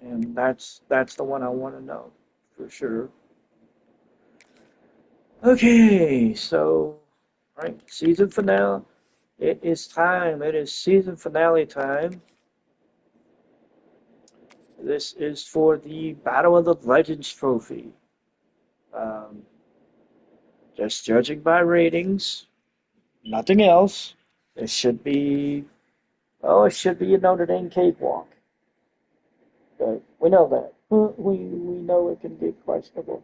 [SPEAKER 1] And that's the one I want to know for sure. Okay, so right, season finale. It is time. It is season finale time. This is for the Battle of the Legends trophy. Just judging by ratings, nothing else. It should be a Notre Dame cakewalk. But we know that. We know it can get questionable.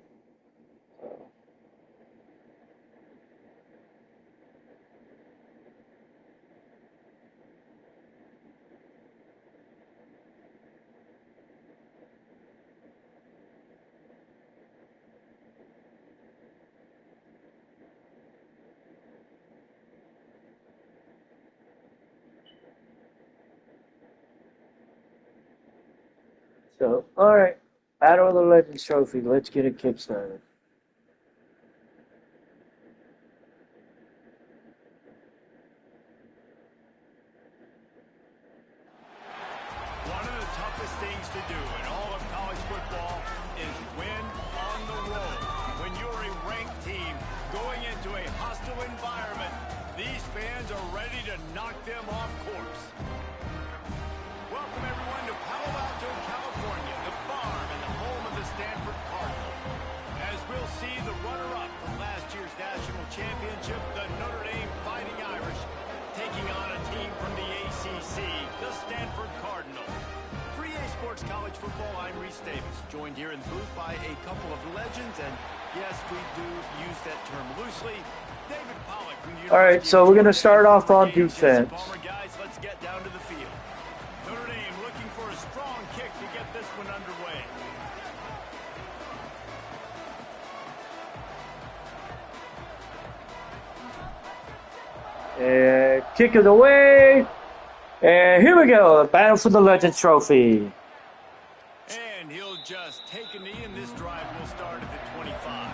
[SPEAKER 1] So, all right, Battle of the Legends trophy. Let's get it kickstarted.
[SPEAKER 2] One of the toughest things to do in all of college football is win on the road. When you're a ranked team going into a hostile environment, these fans are ready to knock them off course. Welcome everyone to Palo Alto, California, the farm and the home of the Stanford Cardinal. As we'll see the runner-up from last year's national championship, the Notre Dame Fighting Irish, taking on a team from the ACC, the Stanford Cardinal. For EA Sports College Football, I'm Reese Davis, joined here in the booth by a couple of legends, and yes, we do use that term loosely. David Pollack from the University.
[SPEAKER 1] All right, so we're going to start off on defense.
[SPEAKER 2] Guys, let's get down to the field. Notre Dame looking for a strong kick to get this one underway.
[SPEAKER 1] And kick it away. And here we go, Battle for the Legends trophy.
[SPEAKER 2] And he'll just take a knee, and this drive will start at the 25.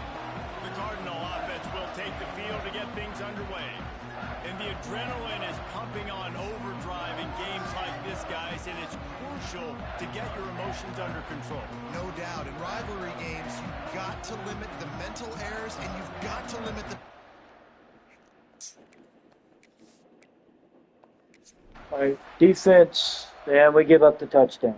[SPEAKER 2] The Cardinal offense will take the field to get things underway. And the adrenaline is pumping on overdrive in games like this, guys, and it's crucial to get your emotions under control.
[SPEAKER 3] No doubt. In rivalry games, you've got to limit the mental errors, and you've got to limit the...
[SPEAKER 1] All right, defense, and we give up the touchdown.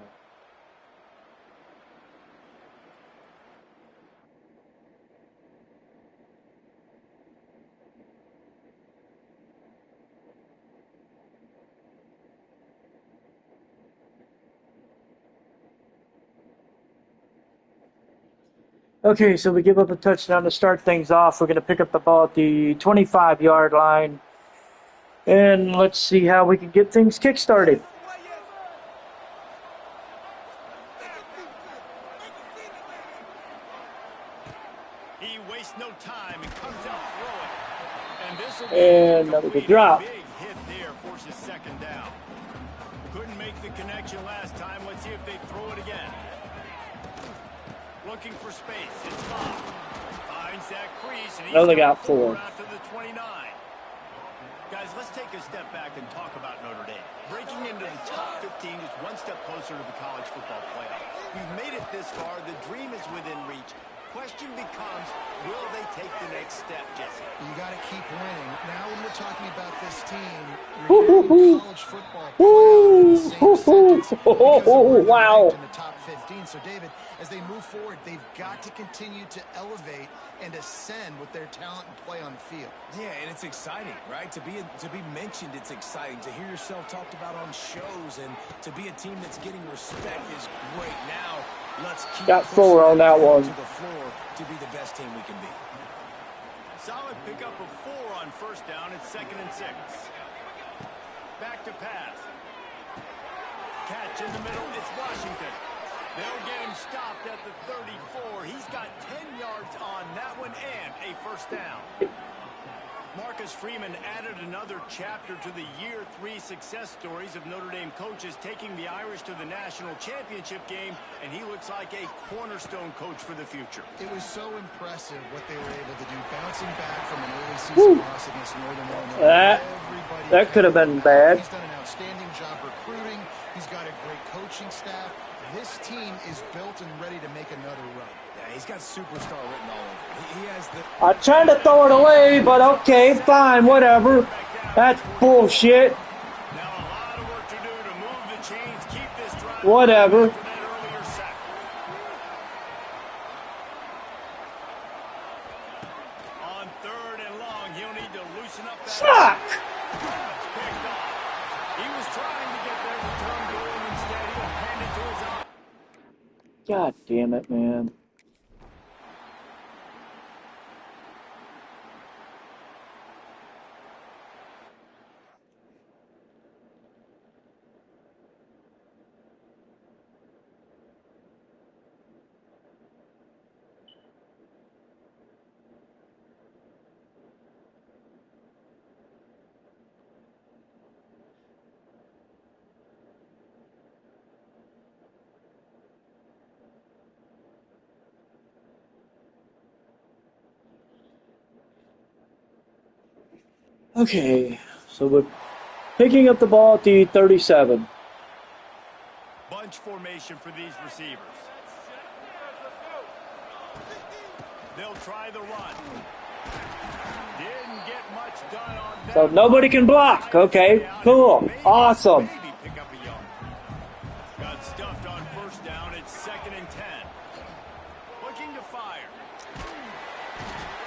[SPEAKER 1] Okay, so we give up a touchdown to start things off. We're going to pick up the ball at the 25-yard line. And let's see how we can get things kick-started.
[SPEAKER 2] He wastes no time and comes out throwing. And this will
[SPEAKER 1] And that was a drop.
[SPEAKER 2] big hit there, forces second down. Couldn't make the connection last time. Let's see if they throw it again. Looking for space. It's Bob. Finds that crease. And
[SPEAKER 1] Oh, they got 4.
[SPEAKER 2] After the 29. Guys, let's take a step back and talk about Notre Dame. Breaking into the top 15 is one step closer to the college football playoff. We've made it this far. The dream is within reach. Question becomes, will they take the next step, Jesse?
[SPEAKER 3] You got to keep winning. Now when we're talking about this team, you're hearing college football playoff in the same sentence because of where they're
[SPEAKER 1] Wow.
[SPEAKER 3] ranked in the top 15. So, David, as they move forward, they've got to continue to elevate and ascend with their talent and play on the field.
[SPEAKER 4] Yeah, and it's exciting, right? To be mentioned, it's exciting. To hear yourself talked about on shows and to be a team that's getting respect is great. Now, let's keep
[SPEAKER 1] got 4 on that one.
[SPEAKER 4] to the floor to be the best team we can be.
[SPEAKER 2] Solid pickup of 4 on first down. It's 2nd and 6. Back to pass. Catch in the middle. It's Washington. They'll get him stopped at the 34. He's got 10 yards on that one and a first down. Marcus Freeman added another chapter to the year 3 success stories of Notre Dame coaches taking the Irish to the national championship game, and he looks like a cornerstone coach for the future.
[SPEAKER 3] It was so impressive what they were able to do, bouncing back from an early season loss against Northern Illinois.
[SPEAKER 1] That could have been bad.
[SPEAKER 3] He's done an outstanding job recruiting. He's got a great coaching staff. This team is built and ready to make another run.
[SPEAKER 4] Yeah, he's got superstar written all over. He has the...
[SPEAKER 1] I tried to throw it away, but okay, fine, whatever. That's bullshit.
[SPEAKER 2] Now a lot of work to do to move the chains, keep this drive.
[SPEAKER 1] Whatever.
[SPEAKER 2] After that earlier sack. On 3rd and long, he'll need to loosen up that.
[SPEAKER 1] Fuck!
[SPEAKER 2] It's picked off. He was trying to get their return going instead. He'll hand it to his own.
[SPEAKER 1] God damn it, man. Okay, so we're picking up the ball at the 37.
[SPEAKER 2] Bunch formation for these receivers. They'll try the run. Didn't get much done on that.
[SPEAKER 1] So nobody can block. Okay, cool, awesome.
[SPEAKER 2] Maybe pick up a yard. Got stuffed on first down. It's 2nd and 10. Looking to fire.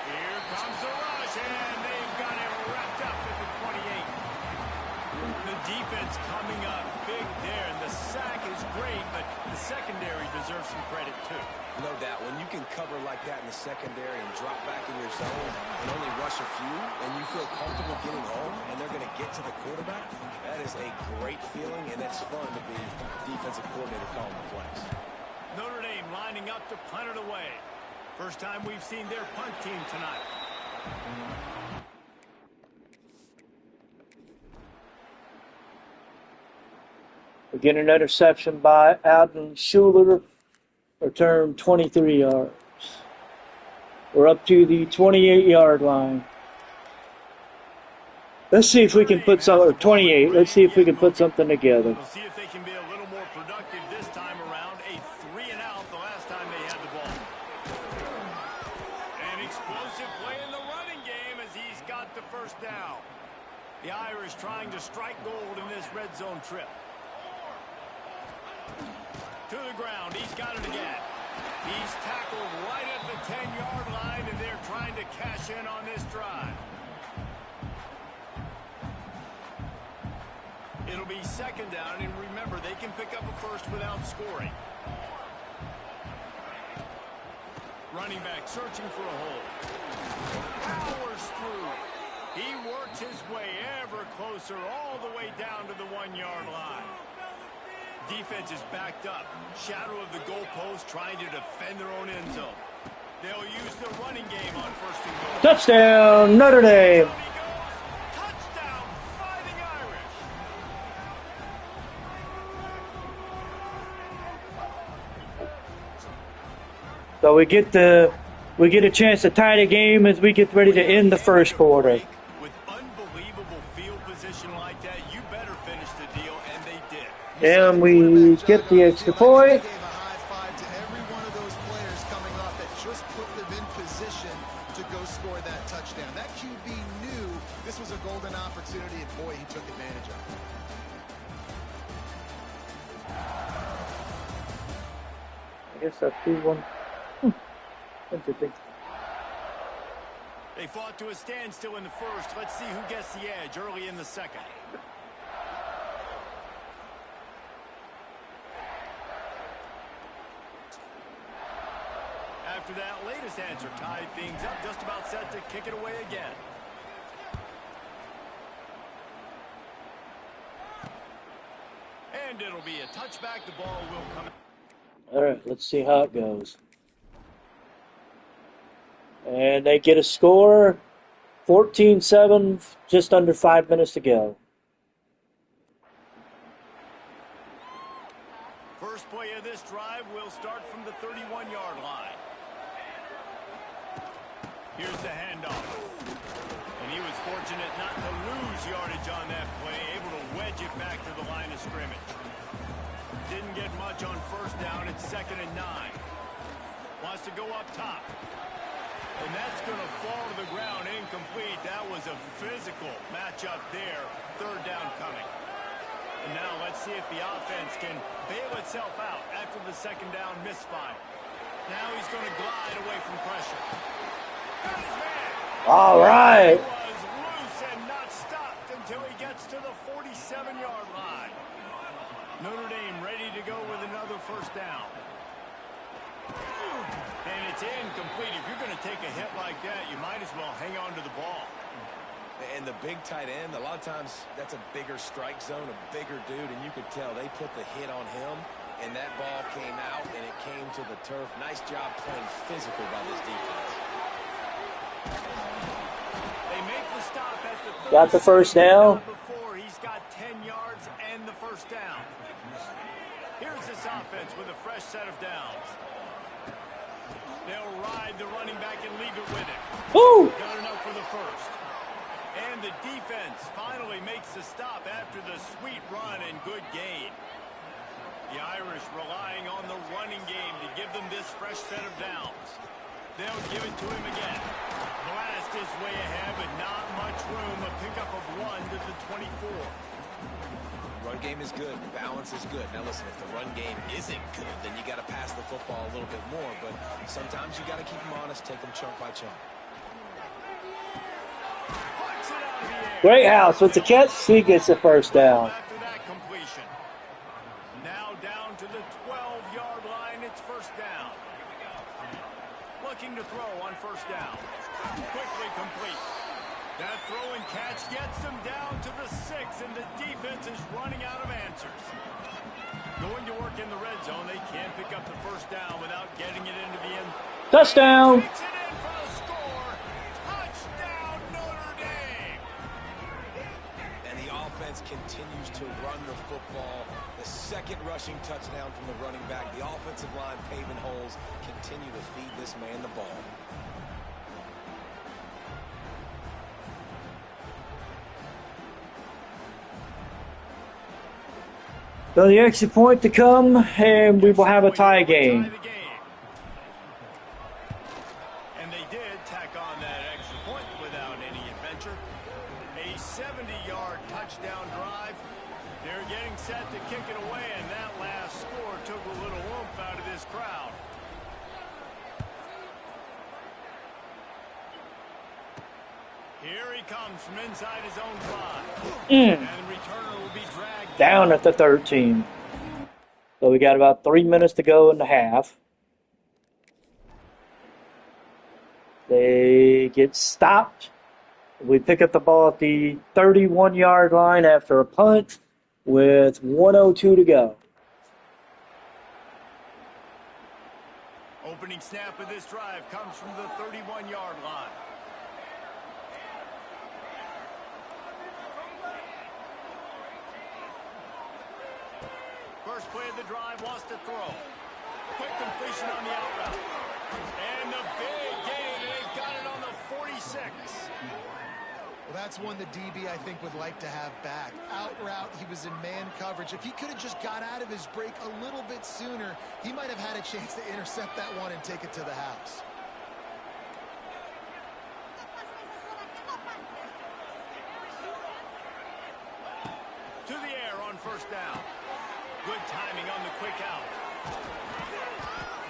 [SPEAKER 2] Here comes the rush, and they've got him wrapped up at the 28. The defense coming up big there, and the sack is great, but the secondary deserves some credit too.
[SPEAKER 4] No doubt. When you can cover like that in the secondary and drop back in your zone and only rush a few, and you feel comfortable getting home, and they're going to get to the quarterback, that is a great feeling, and it's fun to be defensive coordinator calling the plays.
[SPEAKER 2] Notre Dame lining up to punt it away. First time we've seen their punt team tonight.
[SPEAKER 1] We get an interception by Alden Schuler. Return 23 yards. We're up to the 28-yard line. Let's see if we can put some, or 28. Let's see if we can put something together.
[SPEAKER 2] We'll see if they can be a little more productive this time around. A 3-and-out the last time they had the ball. An explosive play in the running game as he's got the first down. The Irish trying to strike gold in this red zone trip. To the ground. He's got it again. He's tackled right at the 10-yard line, and they're trying to cash in on this drive. It'll be 2nd down, and remember, they can pick up a first without scoring. Running back searching for a hole. Powers through. He works his way ever closer all the way down to the 1-yard line. Defense is backed up. Shadow of the goalpost trying to defend their own end zone. They'll use the running game on 1st and goal.
[SPEAKER 1] Touchdown, Notre Dame.
[SPEAKER 2] Down he goes. Touchdown, Fighting Irish.
[SPEAKER 1] So we get a chance to tie the game as we get ready to end the first quarter.
[SPEAKER 2] With unbelievable field position like that, you better finish the deal, and they did.
[SPEAKER 1] And we get the extra point.
[SPEAKER 3] Gave a high five to every one of those players coming off that just put them in position to go score that touchdown. That QB knew this was a golden opportunity, and boy, he took advantage of it.
[SPEAKER 1] guess that's 2-1. Interesting.
[SPEAKER 2] They fought to a standstill in the first. Let's see who gets the edge early in the second. After that latest answer tied things up, just about set to kick it away again. And it'll be a touchback. The ball will come out.
[SPEAKER 1] All right, let's see how it goes. And they get a score, 14-7, just under 5 minutes to go.
[SPEAKER 2] First play of this drive will start from the 31-yard line. Here's the handoff. And he was fortunate not to lose yardage on that play, able to wedge it back to the line of scrimmage. Didn't get much on first down. It's 2nd and 9. Wants to go up top. And that's going to fall to the ground incomplete. That was a physical matchup there. 3rd down coming. And now let's see if the offense can bail itself out after the 2nd down misfire. Now he's going to glide away from pressure.
[SPEAKER 1] All right.
[SPEAKER 2] He was loose and not stopped until he gets to the 47-yard line. Notre Dame ready to go with another 1st down. And it's incomplete. If you're going to take a hit like that, you might as well hang on to the ball.
[SPEAKER 4] And the big tight end, a lot of times that's a bigger strike zone, a bigger dude, and you could tell they put the hit on him, and that ball came out, and it came to the turf. Nice job playing physical by this defense.
[SPEAKER 2] They make the stop at the
[SPEAKER 1] Got the 1st down.
[SPEAKER 2] Before he's got 10 yards and the 1st down. Here's this offense with a fresh set of downs. They'll ride the running back and leave it with him.
[SPEAKER 1] Woo!
[SPEAKER 2] Got enough for the 1st. And the defense finally makes the stop after the sweet run and good gain. The Irish relying on the running game to give them this fresh set of downs. They'll give it to him again. Blast his way ahead, but not much room. A pickup of 1 to the 24.
[SPEAKER 4] Run game is good. Balance is good. Now, listen, if the run game isn't good, then you got to pass the football a little bit more. But sometimes you got to keep them honest, take them chunk by chunk.
[SPEAKER 1] Greathouse with the catch. He gets the 1st down.
[SPEAKER 2] After that completion. Now down to the 12-yard line. It's 1st down. Looking to throw on 1st down. Quickly complete. That throw and catch gets them down to the 6, and the defense is running out of answers. Going to work in the red zone. They can't pick up the 1st down without getting it into the end.
[SPEAKER 1] Touchdown.
[SPEAKER 2] Takes it in for the score. Touchdown, Notre Dame.
[SPEAKER 4] And the offense continues to run the football. The 2nd rushing touchdown from the running back. The offensive line paving holes. Continue to feed this man the ball.
[SPEAKER 1] So the extra point to come, and we will have a tie game.
[SPEAKER 2] And they did tack on that extra point without any adventure. A 70-yard touchdown drive. They're getting set to kick it away, and that last score took a little oomph out of this crowd. Here he comes from inside his own 5. And the returner will be dragged
[SPEAKER 1] Down at the 13. So we got about 3 minutes to go in the half. They get stopped. We pick up the ball at the 31-yard line after a punt with 1:02 to go.
[SPEAKER 2] Opening snap of this drive comes from the 31-yard line. First play of the drive, wants to throw. Quick completion on the out route. And the big gain, and they've got it on the 46.
[SPEAKER 3] Well, that's one the DB, I think, would like to have back. Out route, he was in man coverage. If he could have just got out of his break a little bit sooner, he might have had a chance to intercept that one and take it to the house.
[SPEAKER 2] To the air on 1st down. Good timing on the quick out.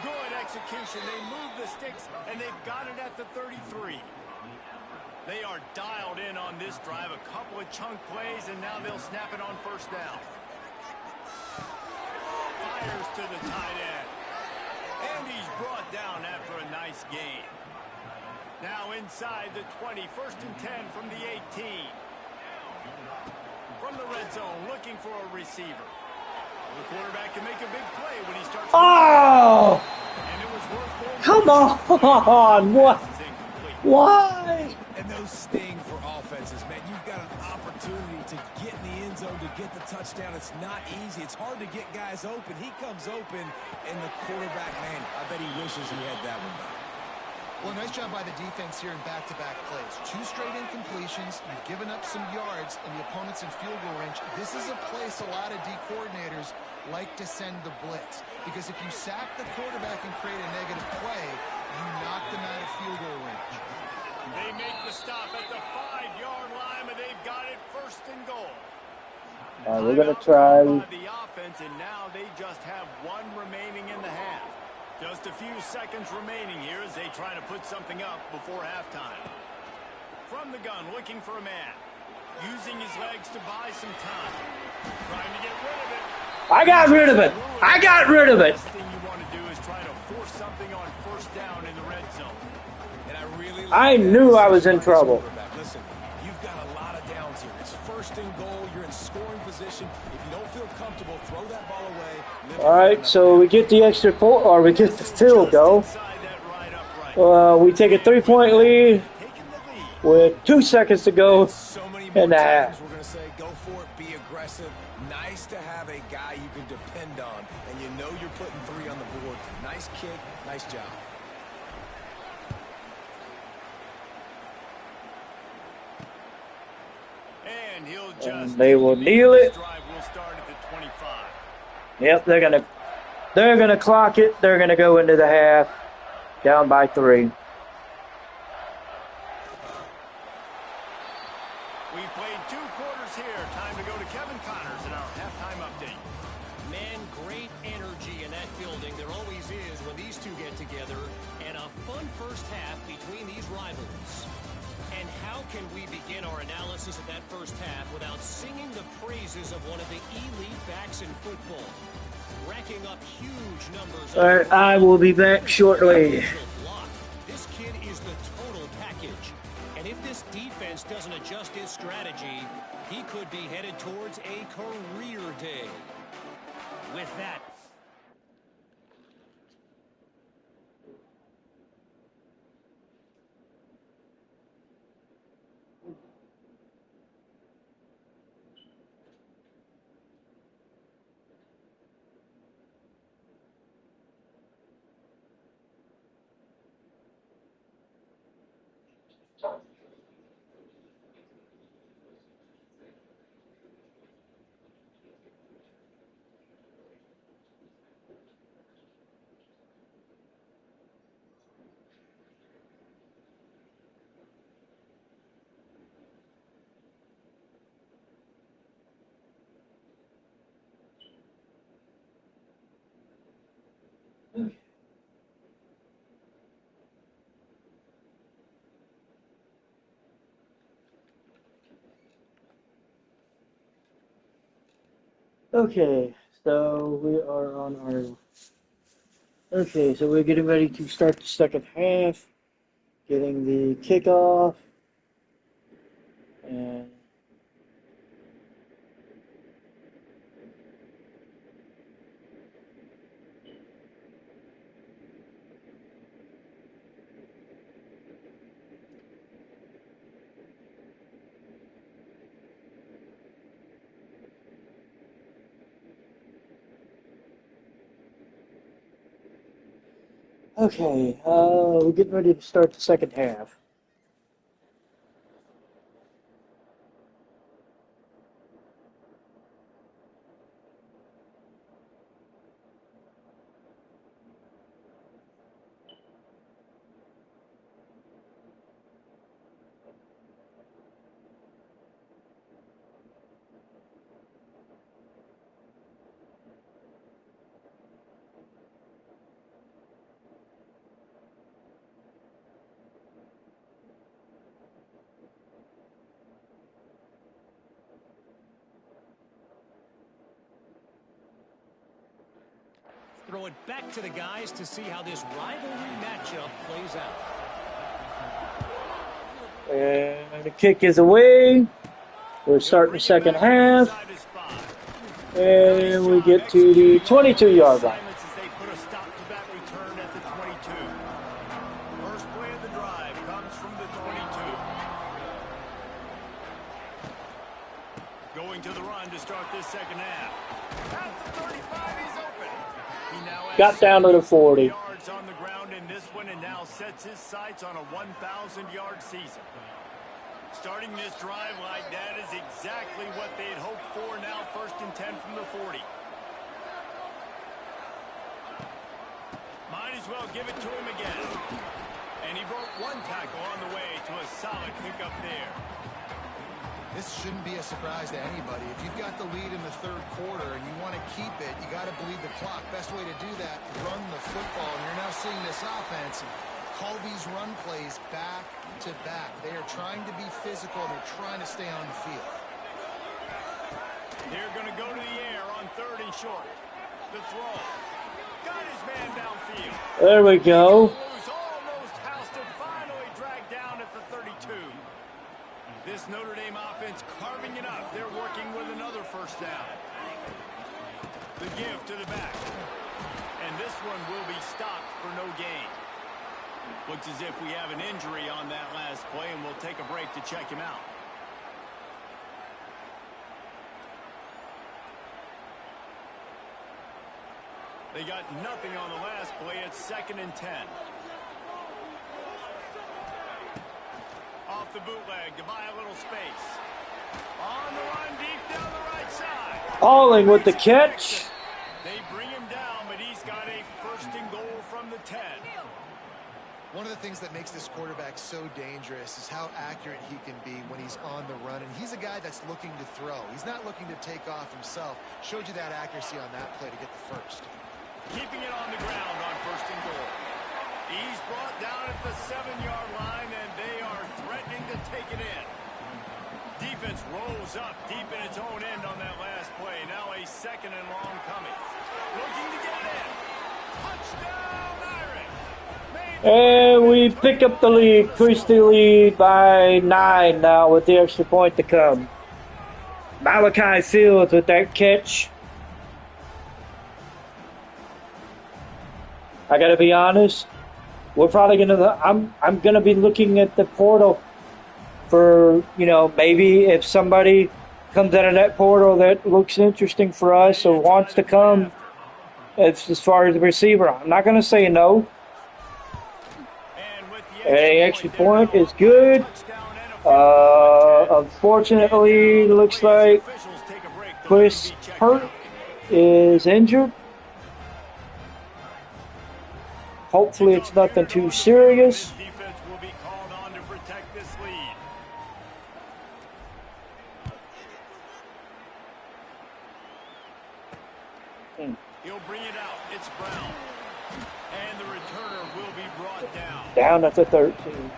[SPEAKER 2] Good execution. They move the sticks, and they've got it at the 33. They are dialed in on this drive. A couple of chunk plays, and now they'll snap it on first down. Fires to the tight end. And he's brought down after a nice gain. Now inside the 20, 1st and 10 from the 18. From the red zone, looking for a receiver. The quarterback can make a big play when he starts.
[SPEAKER 1] Oh!
[SPEAKER 2] And it was worth going.
[SPEAKER 1] Come on! What? Why?
[SPEAKER 4] And those sting for offenses, man. You've got an opportunity to get in the end zone, to get the touchdown. It's not easy. It's hard to get guys open. He comes open, and the quarterback, man, I bet he wishes he had that one back.
[SPEAKER 3] Well, nice job by the defense here in back-to-back plays. 2 straight incompletions. You've given up some yards, and the opponent's in field goal range. This is a place a lot of D coordinators like to send the blitz. Because if you sack the quarterback and create a negative play, you knock them out of field goal range.
[SPEAKER 2] They make the stop at the 5-yard line, and they've got it 1st and goal.
[SPEAKER 1] We're going to try.
[SPEAKER 2] By the offense, and now they just have 1 remaining in the half. Just a few seconds remaining here as they try to put something up before halftime. From the gun, looking for a man. Using his legs to buy some time. Trying to get rid of it.
[SPEAKER 1] I got rid of it. I got rid of it.
[SPEAKER 2] The last thing you want to do is try to force something on 1st down in the red zone.
[SPEAKER 4] And I really
[SPEAKER 1] I knew I was in trouble.
[SPEAKER 4] Listen, you've got a lot of downs here. It's 1st and goal. You're in scoring position. If you don't feel comfortable, throw that ball away.
[SPEAKER 1] All right, so we get the extra point, or we get the field goal. We take a 3-point lead with 2 seconds to go
[SPEAKER 4] So many
[SPEAKER 1] in
[SPEAKER 4] more
[SPEAKER 1] the
[SPEAKER 4] times
[SPEAKER 1] half.
[SPEAKER 4] we're going to say, go for it, be aggressive. Nice to have a guy you can depend on, and you know you're putting 3 on the board. Nice kick, nice job.
[SPEAKER 2] And he'll
[SPEAKER 1] And
[SPEAKER 2] just
[SPEAKER 1] they will kneel it.
[SPEAKER 2] This drive will start at the 25.
[SPEAKER 1] Yep, they're gonna clock it. They're gonna go into the half, down by 3.
[SPEAKER 2] We've played 2 quarters here. Time to go to Kevin Connors in our halftime update.
[SPEAKER 5] Man, great energy in that building. There always is when these two get together. And a fun first half between these rivals. And how can we begin our analysis of that first half without singing the praises of one of the elite backs in football? Racking up huge numbers.
[SPEAKER 1] All right, I will be back shortly.
[SPEAKER 5] This kid is the total package. And if this defense doesn't adjust his strategy, he could be headed towards a career day. With that,
[SPEAKER 1] Okay, so we are on our. Okay, so we're getting ready to start the second half. Getting the kickoff. And. Okay, we're getting ready to start the second half.
[SPEAKER 5] it back to the guys to see how this rivalry matchup plays out.
[SPEAKER 1] And the kick is away. We're starting the second half. And we get to the 22-yard line.
[SPEAKER 2] First play of the drive comes from the 22. Going to the run to start this second half. At the 35, he's open. He now has
[SPEAKER 1] Got down to the 40.
[SPEAKER 2] yards on the ground in this one and now sets his sights on a 1,000-yard season. Starting this drive like that is exactly what they'd hoped for. Now 1st and 10 from the 40. Might as well give it to him again. And he broke one tackle on the way to a solid pickup there.
[SPEAKER 3] This shouldn't be a surprise to anybody. If you've got the lead in the third quarter and you want to keep it, you got to bleed the clock. Best way to do that, run the football. And you're now seeing this offense call these run plays back to back. They are trying to be physical. They're trying to stay on the field.
[SPEAKER 2] They're going to go to the air on 3rd and short. The throw. Got his man downfield.
[SPEAKER 1] There we go.
[SPEAKER 2] Almost housed and finally dragged down at the 32. This Notre Dame offense carving it up. They're working with another first down. The give to the back. And this one will be stopped for no gain. Looks as if we have an injury on that last play, and we'll take a break to check him out. They got nothing on the last play. It's 2nd and 10. Off the bootleg to buy a little space. On the run deep down the right side.
[SPEAKER 1] Alling with the catch.
[SPEAKER 2] They bring him down, but he's got a 1st and goal from the 10.
[SPEAKER 3] One of the things that makes this quarterback so dangerous is how accurate he can be when he's on the run. And he's a guy that's looking to throw. He's not looking to take off himself. Showed you that accuracy on that play to get the first.
[SPEAKER 2] Keeping it on the ground on 1st and goal. He's brought down at the 7-yard line, and they are threatening to take it in. Defense rolls up deep in its own end on that last play. Now a 2nd and long coming. Looking to get it in. Touchdown, Irish.
[SPEAKER 1] And we pick up the lead. Increase the lead by 9 now with the extra point to come. Malachi Fields with that catch. I gotta be honest. We're probably I'm gonna be looking at the portal for, maybe if somebody comes out of that portal that looks interesting for us or wants to come as far as the receiver. I'm not gonna say no. A extra point is good. Unfortunately, looks like Chris Hurt is injured. Hopefully it's nothing too serious.
[SPEAKER 2] Defense will be called on to protect this lead. He'll bring it out. It's Brown. And the returner will be brought down.
[SPEAKER 1] Down at the 13.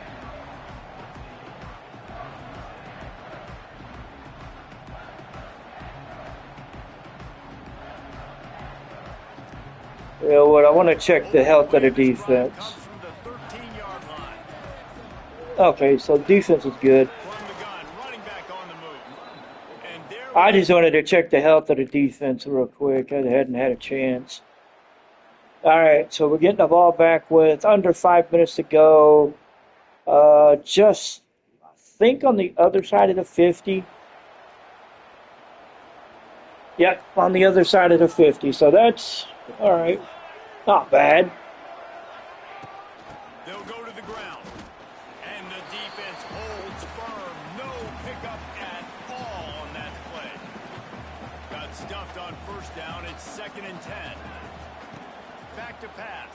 [SPEAKER 1] You know what? I want to check the health of the defense. Okay, so defense is good. I just wanted to check the health of the defense real quick. I hadn't had a chance. All right, so we're getting the ball back with under 5 minutes to go. Just, I think, on the other side of the 50. Yep, on the other side of the 50. So that's, all right, not bad.
[SPEAKER 2] They'll go to the ground. And the defense holds firm. No pickup at all on that play. Got stuffed on first down. It's 2nd and 10. Back to pass.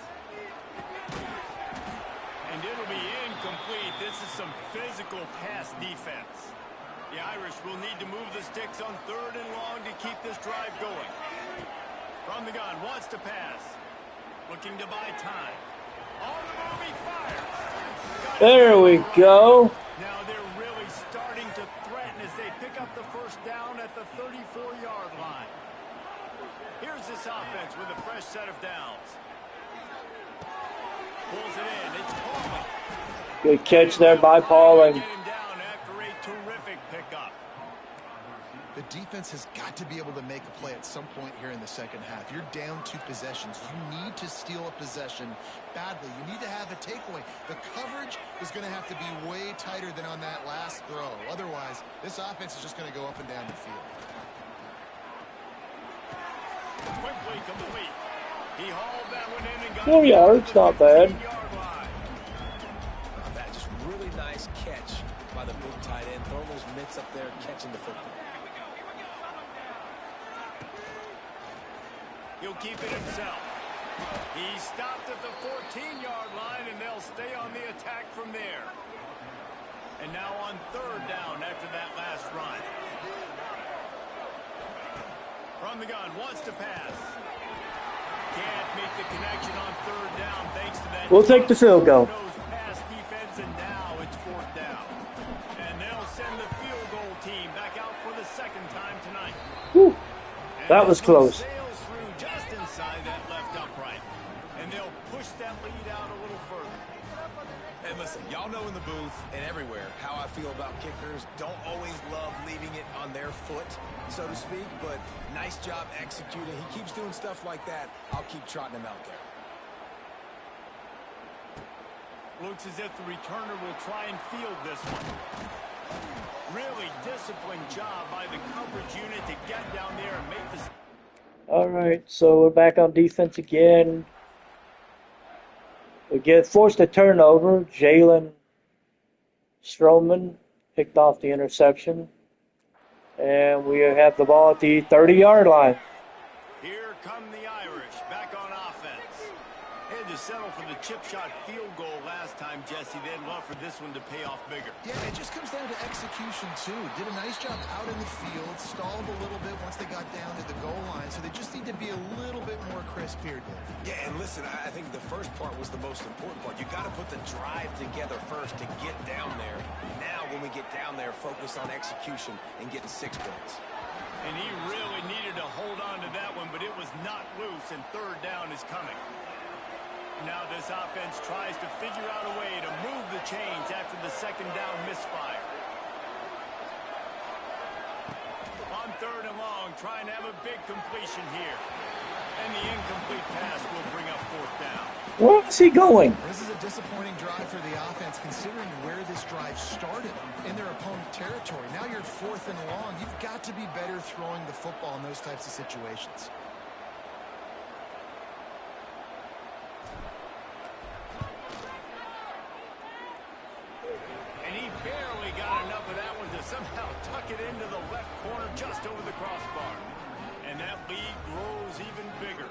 [SPEAKER 2] And it'll be incomplete. This is some physical pass defense. The Irish will need to move the sticks on 3rd and long to keep this drive going. From the gun, wants to pass. Looking to buy time. On the move, he fires.
[SPEAKER 1] There we go.
[SPEAKER 2] Now they're really starting to threaten as they pick up the first down at the 34-yard line. Here's this offense with a fresh set of downs. Pulls it in. It's Pauling.
[SPEAKER 1] Good catch there by Pauling.
[SPEAKER 2] Get him down after a terrific pickup.
[SPEAKER 3] The defense has got to be able to make a play at some point here in the second half. You're down 2 possessions. You need to steal a possession badly. You need to have a takeaway. The coverage is going to have to be way tighter than on that last throw. Otherwise, this offense is just going to go up and down the field.
[SPEAKER 2] Quickly complete. He hauled that one in and got
[SPEAKER 1] 4 yards, not bad.
[SPEAKER 2] 15-yard line.
[SPEAKER 4] That just really nice catch by the big tight end. Throwing those mitts up there, catching the football.
[SPEAKER 2] He'll keep it himself. He stopped at the 14-yard line, and they'll stay on the attack from there. And now on 3rd down after that last run. From the gun, wants to pass. Can't make the connection on 3rd down thanks to that.
[SPEAKER 1] We'll take the field goal.
[SPEAKER 2] Pass defense, and now it's 4th down. And they'll send the field goal team back out for the 2nd time tonight.
[SPEAKER 1] Whew. That was close.
[SPEAKER 2] Sails through just inside that left upright. And they'll push that lead out a little further.
[SPEAKER 4] And listen, y'all know in the booth and everywhere how I feel about kickers. Don't always love leaving it on their foot, so to speak, but nice job executing. He keeps doing stuff like that. I'll keep trotting him out there.
[SPEAKER 2] Looks as if the returner will try and field this one. Really disciplined job by the coverage unit to get down there and make this.
[SPEAKER 1] All right, so we're back on defense again. We get forced a turnover. Jalen Stroman picked off the interception. And we have the ball at the 30-yard line.
[SPEAKER 2] Here come the Irish back on offense. They had to settle for the chip shot field goal last time, Jesse. They'd love for this one to pay off bigger.
[SPEAKER 3] Yeah, it just comes down to execution, too. Did a nice job out in the field, stalled a little bit once they got down to the goal line, so they just need to be a little bit more crisp here, Dave.
[SPEAKER 4] Yeah, and listen, I think the first part was the most important part. You got to put the drive together first to get down there. Now, when we get down there, focus on execution and getting 6 points.
[SPEAKER 2] And he really needed to hold on to that one, but it was not loose, and 3rd down is coming. Now this offense tries to figure out a way to move the chains after the 2nd down misfire. On 3rd and long, trying to have a big completion here. And the incomplete pass will bring up 4th down.
[SPEAKER 1] Where's he going?
[SPEAKER 3] This is a disappointing drive for the offense, considering where this drive started in their opponent territory. Now you're 4th and long. You've got to be better throwing the football in those types of situations.
[SPEAKER 2] And he barely got enough of that one to somehow tuck it into the left corner just over the crossbar. And that lead grows even bigger.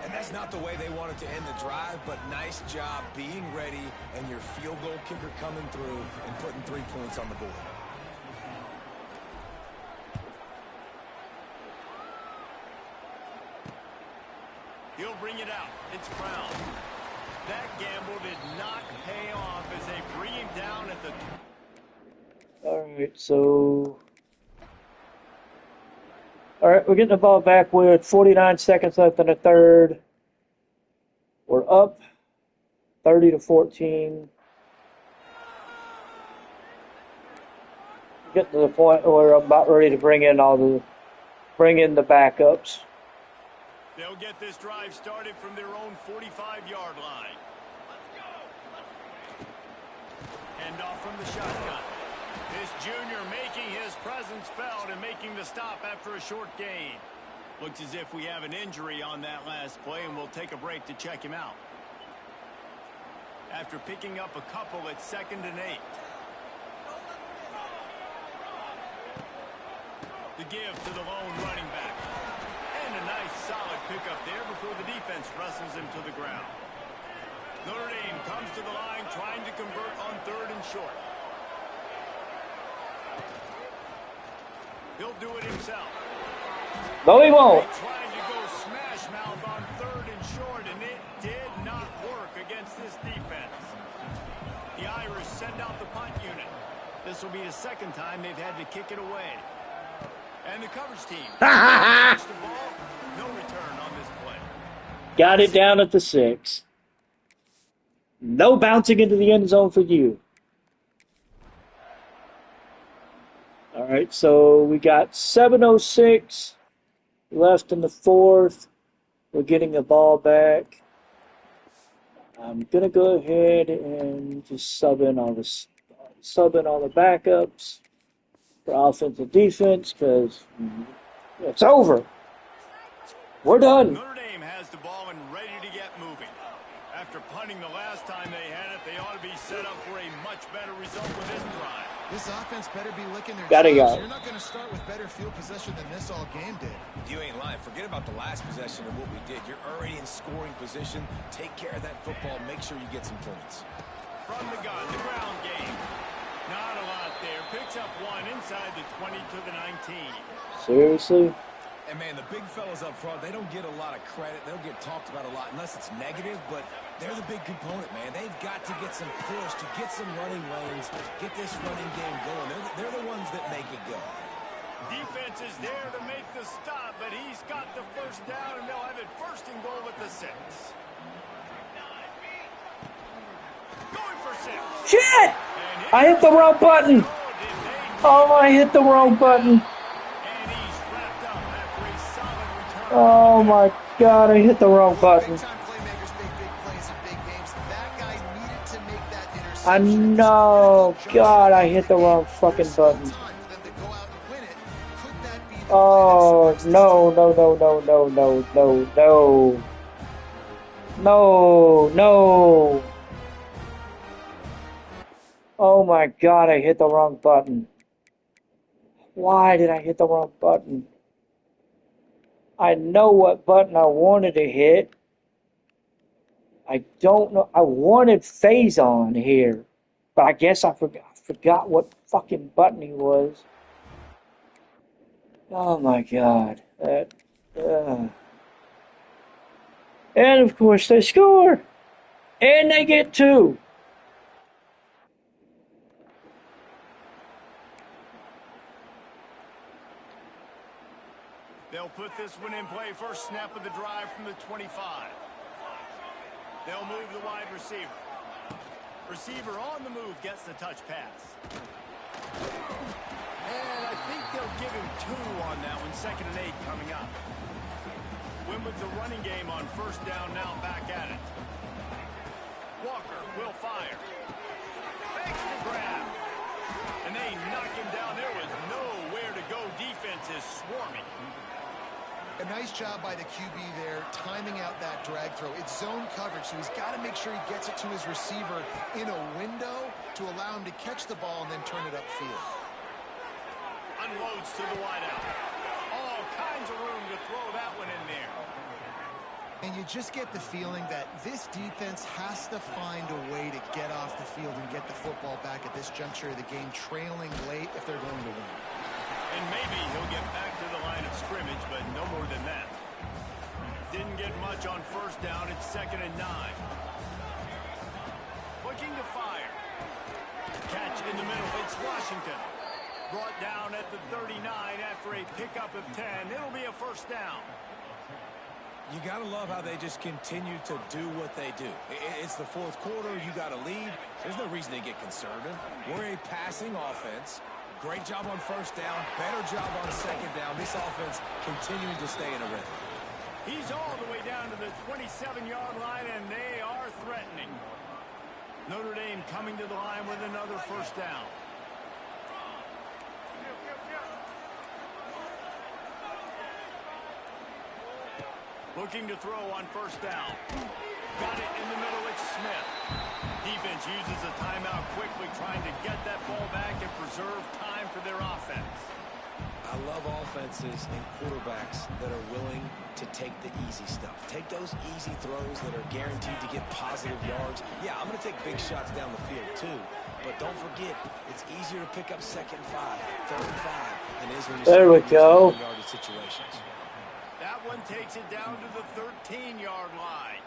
[SPEAKER 4] And that's not the way they wanted to end the drive, but nice job being ready and your field goal kicker coming through and putting 3 points on the board.
[SPEAKER 2] He'll bring it out. It's Brown. That gamble did not pay off as they bring him down at the...
[SPEAKER 1] All right, so... All right, we're getting the ball back with 49 seconds left in the 3rd. We're up 30-14. Getting to the point where we're about ready to bring in the backups.
[SPEAKER 2] They'll get this drive started from their own 45-yard line. Hand off from the shotgun. This junior making his presence felt and making the stop after a short gain. Looks as if we have an injury on that last play, and we'll take a break to check him out. After picking up a couple at 2nd and 8. The give to the lone running back. And a nice solid pickup there before the defense wrestles him to the ground. Notre Dame comes to the line trying to convert on 3rd and short. He'll do it himself.
[SPEAKER 1] No, he won't.
[SPEAKER 2] They tried to go smash mouth on 3rd and short, and it did not work against this defense. The Irish send out the punt unit. This will be the 2nd time they've had to kick it away. And the coverage team. Catch the ball. No return on this play.
[SPEAKER 1] Got it down at the 6. No bouncing into the end zone for you. All right, so we got 7:06 left in the fourth. We're getting the ball back. I'm gonna go ahead and just sub in all the backups for offense and defense because it's over. We're done.
[SPEAKER 2] Notre Dame has the ball and ready to get moving. After punting the last time they had it, they ought to be set up for a much better result with this drive.
[SPEAKER 3] This offense better be licking their
[SPEAKER 1] Gotta
[SPEAKER 3] chops.
[SPEAKER 1] go.
[SPEAKER 3] You're not going to start with better field possession than this all game did.
[SPEAKER 4] You ain't lying. Forget about the last possession and what we did. You're already in scoring position. Take care of that football. Make sure you get some points.
[SPEAKER 2] From the gun, the ground game. Not a lot there. Picks up one inside the 20 to the 19.
[SPEAKER 1] Seriously?
[SPEAKER 4] And, man, the big fellas up front, they don't get a lot of credit. They don't get talked about a lot unless it's negative, but they're the big component, man. They've got to get some push, to get some running lanes, get this running game going. They're the ones that make it go.
[SPEAKER 2] Defense is there to make the stop, but he's got the first down, and they'll have it first and goal at the 6. Going for 6.
[SPEAKER 1] Shit! I hit the wrong button. Oh, I hit the wrong button. Oh my God, I hit the wrong button.
[SPEAKER 3] Big-time playmakers make big plays in big games. That guy needed to make that
[SPEAKER 1] I
[SPEAKER 3] interception.
[SPEAKER 1] know. God, I hit the wrong fucking button.
[SPEAKER 3] Time for them to go out and win it. Could that be the
[SPEAKER 1] Oh,
[SPEAKER 3] win that
[SPEAKER 1] no, no, no, no, no, no, no, no. No, no. Oh my God, I hit the wrong button. Why did I hit the wrong button? I know what button I wanted to hit. I don't know. I wanted phase on here, but I guess I forgot what fucking button he was. Oh my God. And of course they score. And they get 2.
[SPEAKER 2] They'll put this one in play. First snap of the drive from the 25. They'll move the wide receiver. Receiver on the move gets the touch pass. And I think they'll give him 2 on that one. 2nd and 8 coming up. Win with the running game on first down, now back at it. Walker will fire. Makes the grab. And they knock him down. There was nowhere to go. Defense is swarming.
[SPEAKER 3] A nice job by the QB there, timing out that drag throw. It's zone coverage, so he's got to make sure he gets it to his receiver in a window to allow him to catch the ball and then turn it upfield.
[SPEAKER 2] Unloads to the wideout. All kinds of room to throw that one in there.
[SPEAKER 3] And you just get the feeling that this defense has to find a way to get off the field and get the football back at this juncture of the game, trailing late if they're going to win.
[SPEAKER 2] And maybe he'll get back to the line of scrimmage, but no more than that. Didn't get much on first down. It's 2nd and 9. Looking to fire. Catch in the middle. It's Washington. Brought down at the 39 after a pickup of 10. It'll be a first down.
[SPEAKER 4] You got to love how they just continue to do what they do. It's the fourth quarter. You got a lead. There's no reason to get conservative. We're a passing offense. Great job on first down. Better job on second down. This offense continuing to stay in a rhythm.
[SPEAKER 2] He's all the way down to the 27-yard line, and they are threatening. Notre Dame coming to the line with another first down. Looking to throw on first down. Got it in the middle. It's Smith. Defense uses a timeout quickly, trying to get that ball back and preserve time for their offense.
[SPEAKER 4] I love offenses and quarterbacks that are willing to take the easy stuff. Take those easy throws that are guaranteed to get positive yards. Yeah, I'm going to take big shots down the field too, but don't forget, it's easier to pick up 2nd and 5, 3rd and 5 than it is when
[SPEAKER 1] There we go.
[SPEAKER 4] yardage situations.
[SPEAKER 2] That one takes it down to the 13-yard line.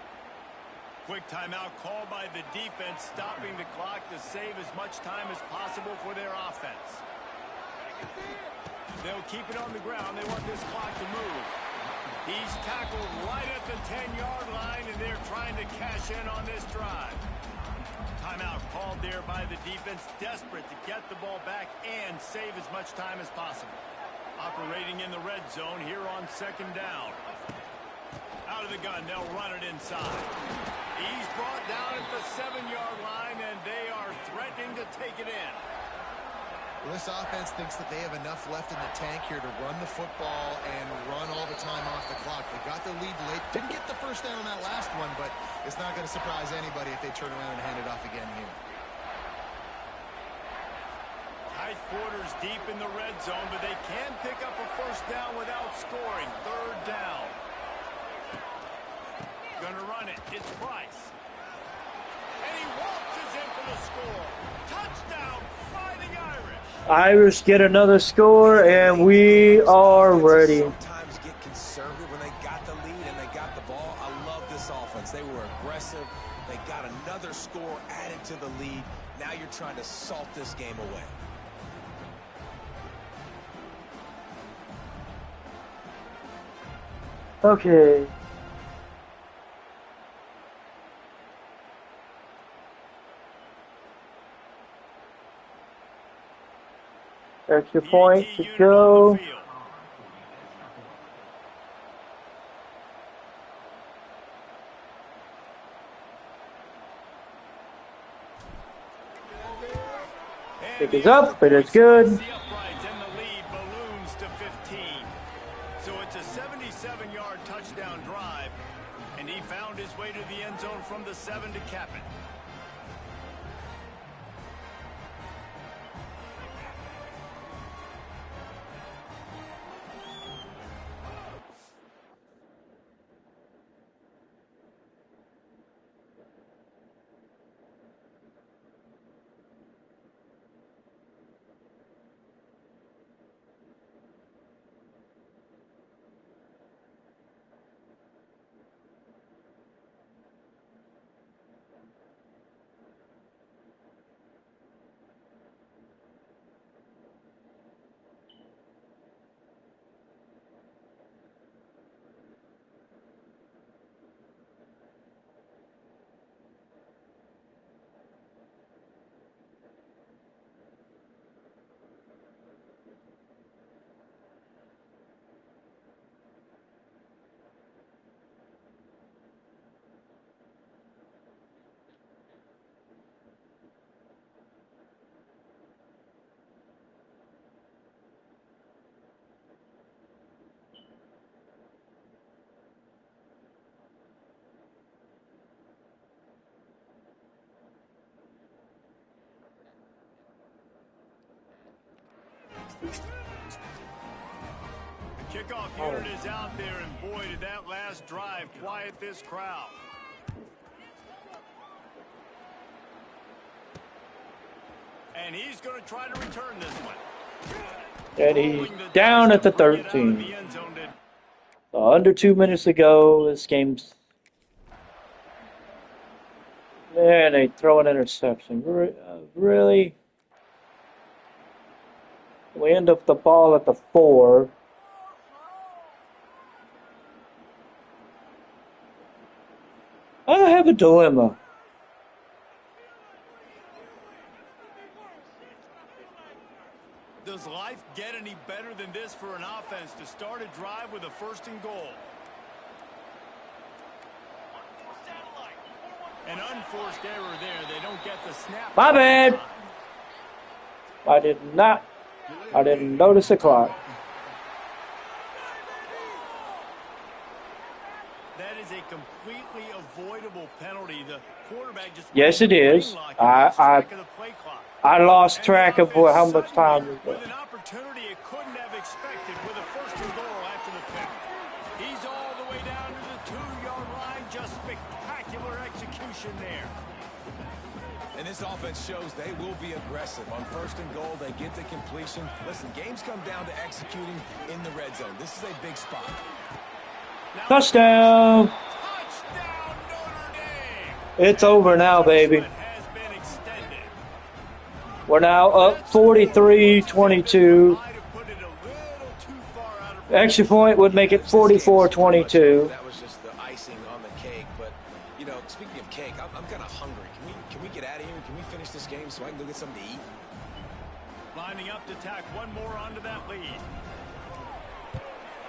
[SPEAKER 2] Quick timeout called by the defense, stopping the clock to save as much time as possible for their offense. They'll keep it on the ground. They want this clock to move. He's tackled right at the 10-yard line, and they're trying to cash in on this drive. Timeout called there by the defense, desperate to get the ball back and save as much time as possible. Operating in the red zone here on second down. Out of the gun, they'll run it inside. He's brought down at the 7-yard line, and they are threatening to take it in.
[SPEAKER 3] Well, this offense thinks that they have enough left in the tank here to run the football and run all the time off the clock. They got the lead late. Didn't get the first down on that last one, but it's not going to surprise anybody if they turn around and hand it off again here.
[SPEAKER 2] Tight quarters deep in the red zone, but they can pick up a first down without scoring. Third down. Gonna run it. It's Price. And he waltzes in for the score. Touchdown, Fighting Irish.
[SPEAKER 1] Irish get another score, and we are ready.
[SPEAKER 4] Sometimes get conservative when they got the lead and they got the ball. I love this offense. They were aggressive. They got another score added to the lead. Now you're trying to salt this game away.
[SPEAKER 1] Okay. Extra point to go. Pick is up, but it's good.
[SPEAKER 2] The uprights and the lead balloons to 15. So it's a 77-yard touchdown drive, and he found his way to the end zone from the 7 to cap it. The kickoff unit is out there, and boy, did that last drive quiet this crowd. And he's going to try to return this one.
[SPEAKER 1] And he's down at the 13. Under 2 minutes to go. This game's... Man, they throw an interception. Really? We end up the ball at the 4. I have a dilemma.
[SPEAKER 2] Does life get any better than this for an offense to start a drive with a 1st and goal? An unforced error there. They don't get the snap.
[SPEAKER 1] My bad. I didn't notice the clock.
[SPEAKER 2] That is a completely avoidable penalty. The quarterback just...
[SPEAKER 1] Yes, it is. I lost track of how much time was
[SPEAKER 2] With
[SPEAKER 1] left.
[SPEAKER 2] an opportunity it couldn't have expected with a 1st and goal after the pick. He's all the way down to the 2-yard line. Just spectacular execution there.
[SPEAKER 4] And this offense shows they will be aggressive. On 1st and goal, they get the completion. Listen, games come down to executing in the red zone. This is a big spot.
[SPEAKER 2] Now,
[SPEAKER 1] Touchdown!
[SPEAKER 2] touchdown Notre Dame!
[SPEAKER 1] It's over now, baby.
[SPEAKER 2] Has been extended.
[SPEAKER 1] We're now up 43-22.
[SPEAKER 2] Might have put it a
[SPEAKER 1] Extra point would make it 44-22.
[SPEAKER 4] That was just the icing on the cake. But, you know, speaking of cake, I'm kind of hungry. Can we get out of here? Can we finish this game so I can go get something to eat?
[SPEAKER 2] Lining up to tack one more onto that lead.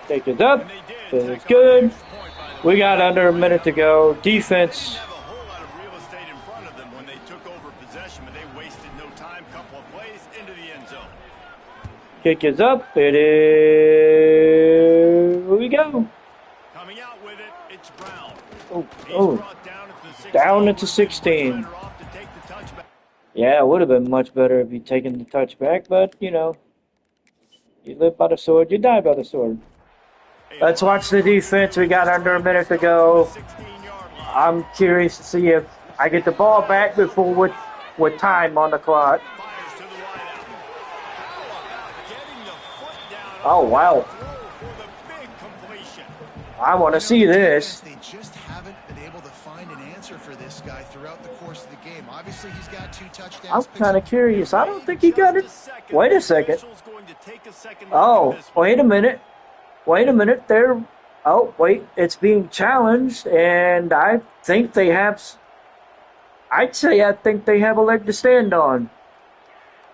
[SPEAKER 1] Take it up.
[SPEAKER 2] And they did.
[SPEAKER 1] It's
[SPEAKER 2] Tack
[SPEAKER 1] good.
[SPEAKER 2] on the extra point, by the
[SPEAKER 1] We
[SPEAKER 2] way.
[SPEAKER 1] got under a minute to go.
[SPEAKER 2] They didn't
[SPEAKER 1] Defense.
[SPEAKER 2] have a whole lot of real estate in front of them when they took over possession, but they wasted no time. Couple of plays into the end zone.
[SPEAKER 1] Kick is up. It is. Here we go.
[SPEAKER 2] Coming out with it, it's Brown.
[SPEAKER 1] Oh,
[SPEAKER 2] He's
[SPEAKER 1] oh.
[SPEAKER 2] brought down at the 16.
[SPEAKER 1] Down at the
[SPEAKER 2] Much
[SPEAKER 1] 16.
[SPEAKER 2] better off to take the touchback.
[SPEAKER 1] Yeah, it would have been much better if you'd taken the touchback, but, you know, you live by the sword, you die by the sword. Let's watch the defense. We got under a minute to go.
[SPEAKER 2] 16-yard line.
[SPEAKER 1] I'm curious to see if I get the ball back before with time on the clock.
[SPEAKER 2] Fires to the wideout. How about getting the foot down
[SPEAKER 1] Oh,
[SPEAKER 2] on
[SPEAKER 1] wow.
[SPEAKER 2] the throw for the big completion?
[SPEAKER 1] I want to see this.
[SPEAKER 3] They just haven't been able to find an answer for this guy throughout the course of the game. Obviously, he's got 2 touchdowns.
[SPEAKER 1] I'm kind of curious. I don't think he got it. Wait a second.
[SPEAKER 2] Official's going to take a second look
[SPEAKER 1] Oh,
[SPEAKER 2] at this one.
[SPEAKER 1] wait a minute. Wait a minute. There. Oh, wait. It's being challenged, and I think they have. I think they have a leg to stand on.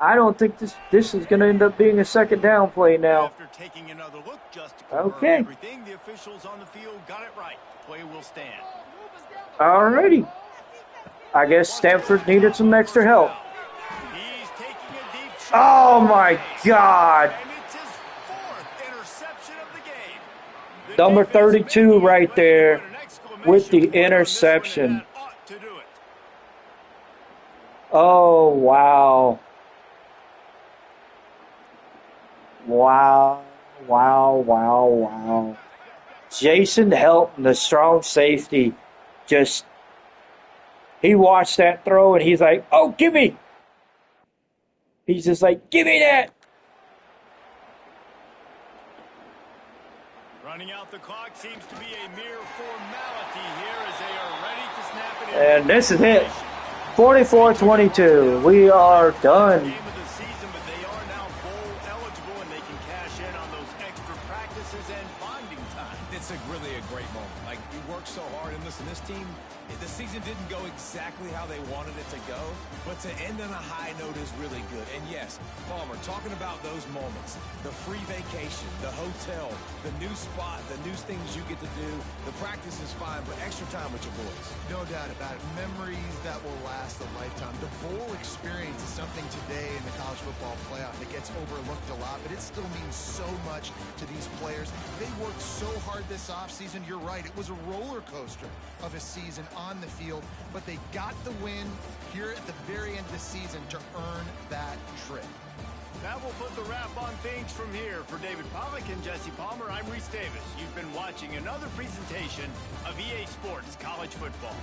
[SPEAKER 1] I don't think this is going to end up being a second down play now.
[SPEAKER 2] After taking another look just to confirm
[SPEAKER 1] Okay.
[SPEAKER 2] everything, the officials on the field got it right. Play will stand.
[SPEAKER 1] Alrighty. I guess Stanford needed some extra help.
[SPEAKER 2] He's taking a deep shot.
[SPEAKER 1] Oh my God.
[SPEAKER 2] And it's his 4th interception of the game. The
[SPEAKER 1] Number
[SPEAKER 2] defense
[SPEAKER 1] 32
[SPEAKER 2] may be
[SPEAKER 1] right
[SPEAKER 2] ready to
[SPEAKER 1] there
[SPEAKER 2] put an exclamation
[SPEAKER 1] with the
[SPEAKER 2] point on this one, and
[SPEAKER 1] interception.
[SPEAKER 2] that ought to do it.
[SPEAKER 1] Oh, wow. Wow. Wow, wow, wow. Jason Helton, the strong safety, he watched that throw and he's like, oh, give me. He's just like, give me that.
[SPEAKER 2] Running out the clock seems to be a mere formality here as they are ready to snap it in.
[SPEAKER 1] And this is it. 44-22. We are done.
[SPEAKER 2] Game of the season, but they are now bowl eligible and they can cash in on those extra practices and bonding time.
[SPEAKER 4] It's really a great moment. Like, we worked so hard, and listen, this team, the season didn't go exactly how they wanted it to go, but to end on a high note is really good. And yes, Palmer, talking about those moments, the free vacation, the hotel, the new spot, the new things you get to do, the practice is fine, but extra time with your boys.
[SPEAKER 3] No doubt about it. Memories that will last a lifetime. The bowl experience is something today in the college football playoff that gets overlooked a lot, but it still means so much to these players. They worked so hard this offseason. You're right. It was a roller coaster of a season on the field, but they got the win here at the very end of the season to earn that trip.
[SPEAKER 2] That will put the wrap on things from here. For David Pollack and Jesse Palmer, I'm Reese Davis. You've been watching another presentation of EA Sports College Football.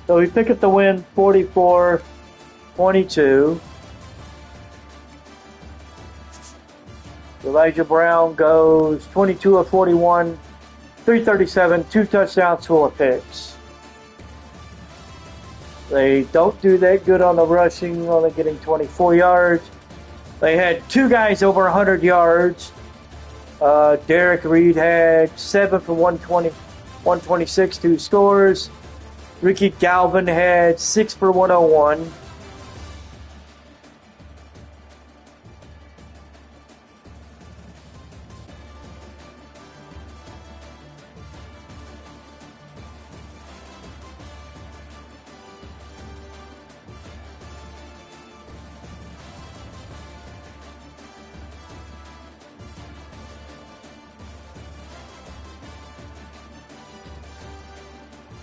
[SPEAKER 1] So we pick up the win 44-22. Elijah Brown goes 22 of 41, 337, 2 touchdowns, 4 picks. They don't do that good on the rushing, only getting 24 yards. They had 2 guys over 100 yards. Derek Reed had 7 for 120, 126, 2 scores. Ricky Galvin had 6 for 101.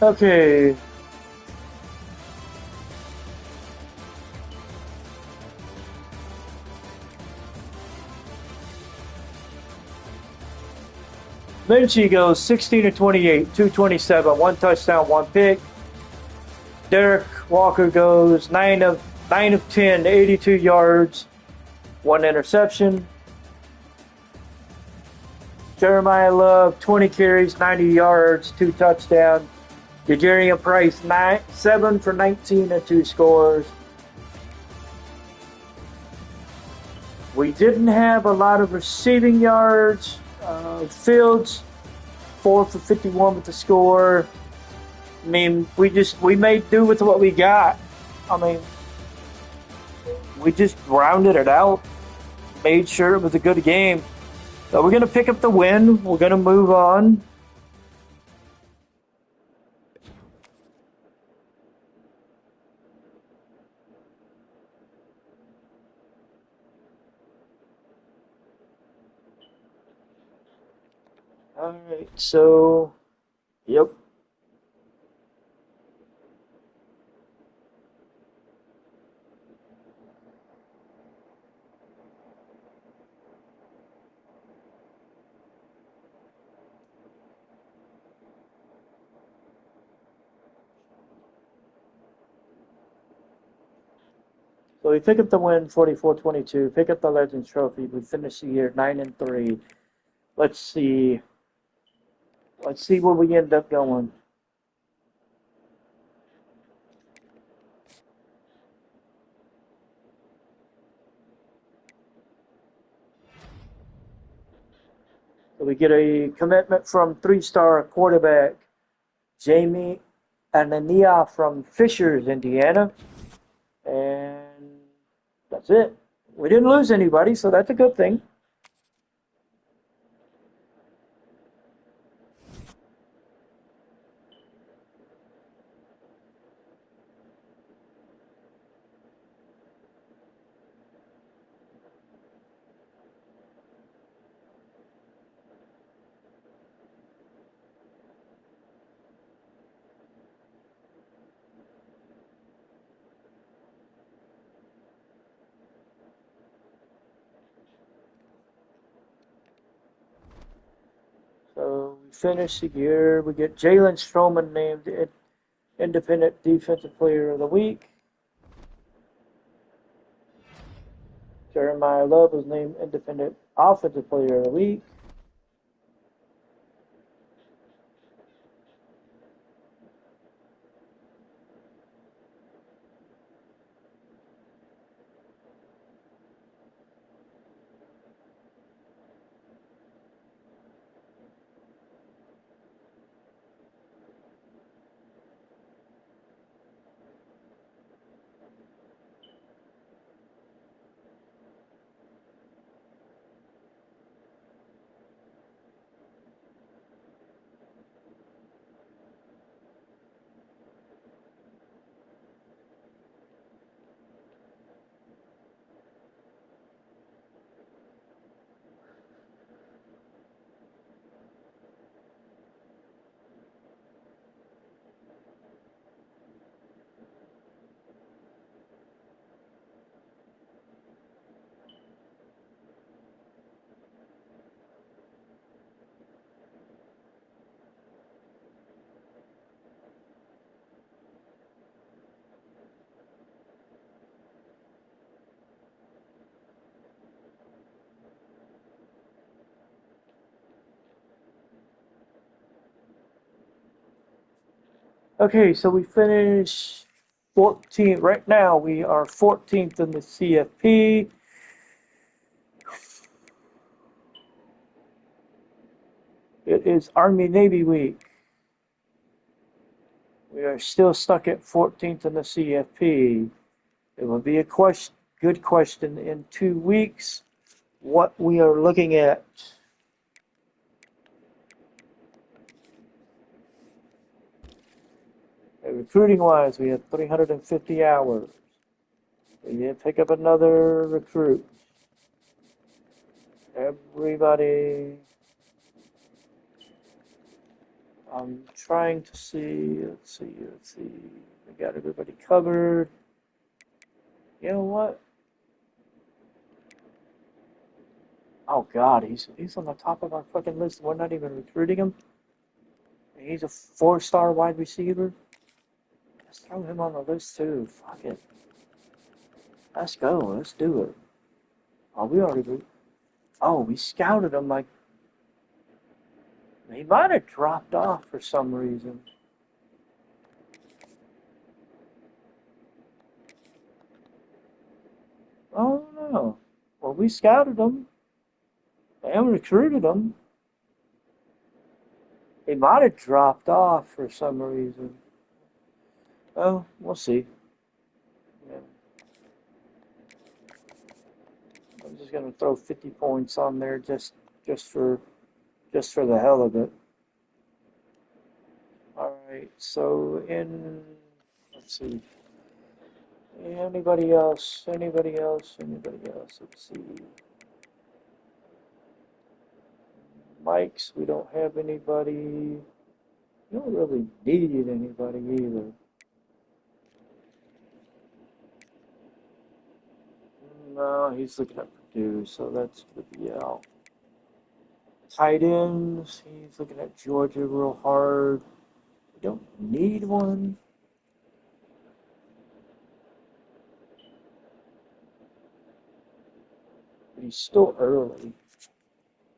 [SPEAKER 1] Okay. Minchie goes 16 to 28, 227, one touchdown, one pick. Derek Walker goes 9 of 10, 82 yards, one interception. Jeremiah Love 20 carries, 90 yards, two touchdowns. Jadarian Price 7 for 19 and two scores. We didn't have a lot of receiving yards. Fields 4 for 51 with the score. I mean, we made do with what we got. I mean, we just rounded it out, made sure it was a good game. So we're going to pick up the win. We're going to move on. All right, so, yep. So we pick up the win, 44-22. Pick up the Legends Trophy. We finish the year 9-3. Let's see. Let's see where we end up going. So we get a commitment from three-star quarterback Jamie Anania from Fishers, Indiana. And that's it. We didn't lose anybody, so that's a good thing. So we finish the year. We get Jalen Stroman named Independent Defensive Player of the Week. Jeremiah Love was named Independent Offensive Player of the Week. Okay, so we finish 14th. Right now, we are 14th in the CFP. It is Army-Navy week. We are still stuck at 14th in the CFP. It will be a good question in 2 weeks what we are looking at. Recruiting wise, we have 350 hours. We need to pick up another recruit. Everybody, I'm trying to see. Let's see. We got everybody covered. You know what? Oh God, he's on the top of our fucking list. We're not even recruiting him. He's a four-star wide receiver. Let's throw him on the list too. Fuck it. Let's go. Let's do it. Oh, we already. Oh, we scouted him like he might have dropped off for some reason. Oh no. Well, we scouted him and recruited him. He might have dropped off for some reason. Oh, we'll see. Yeah. I'm just gonna throw 50 points on there just for the hell of it. All right. So let's see. Anybody else? Anybody else? Anybody else? Let's see. Mikes, we don't have anybody. We don't really need anybody either. No, he's looking at Purdue, so that's going to be out. Tight ends, he's looking at Georgia real hard. We don't need one. But he's still early.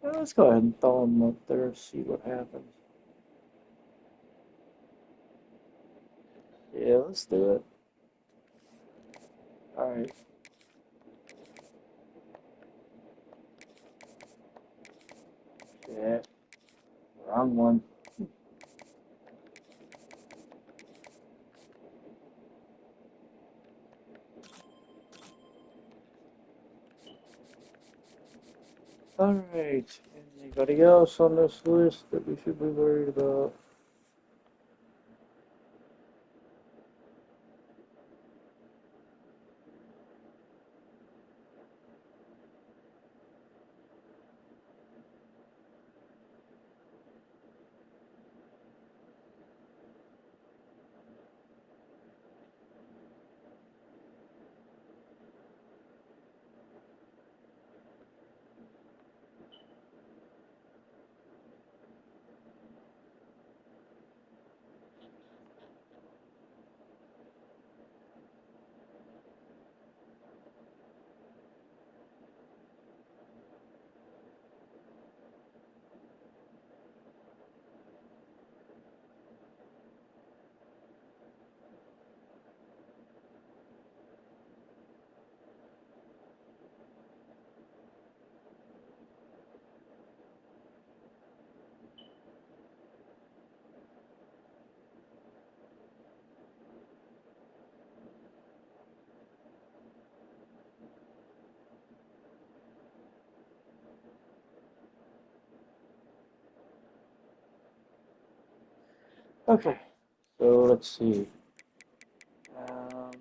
[SPEAKER 1] Yeah, let's go ahead and throw him up there, see what happens. Yeah, let's do it. Alright. Yeah, wrong one. Alright, anybody else on this list that we should be worried about? Okay, so let's see. Um,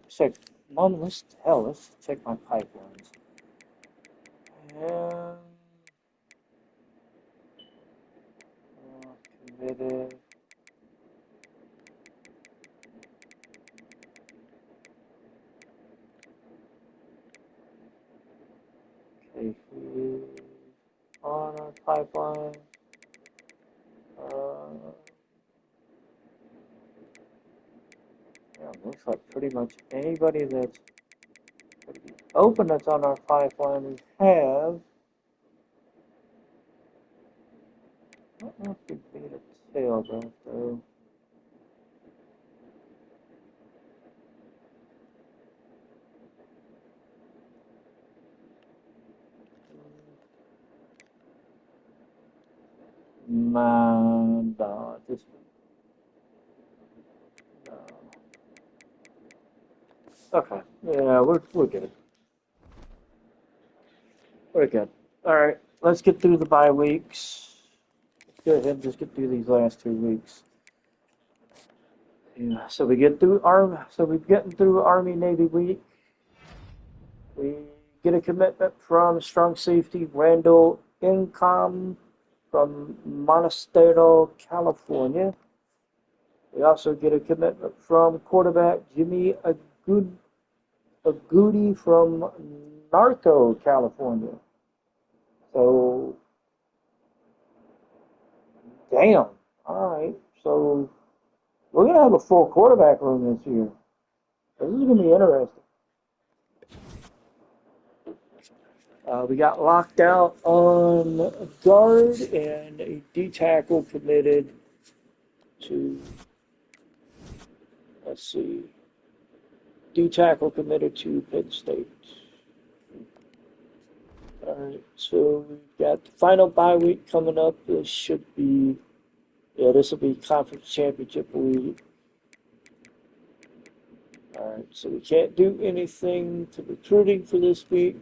[SPEAKER 1] check let's check my pipelines. And committed. Okay, he's on our pipeline. Yeah, looks like pretty much anybody that's open that's on our pipeline we have. I don't know if we made a tail back though. Man, no, just no. Okay, yeah, we're good. We're good. All right, let's get through the bye weeks. Let's go ahead and just get through these last 2 weeks. Yeah, so we're getting through Army Navy week. We get a commitment from strong safety Randall Incom from Montestero, California. We also get a commitment from quarterback Jimmy Agouti from Narco, California. So, damn. All right. So, we're going to have a full quarterback room this year. This is going to be interesting. We got locked out on guard and a D tackle committed to, let's see, D tackle committed to Penn State. All right, so we've got the final bye week coming up. This should be, yeah, this will be conference championship week. All right, so we can't do anything to recruiting for this week.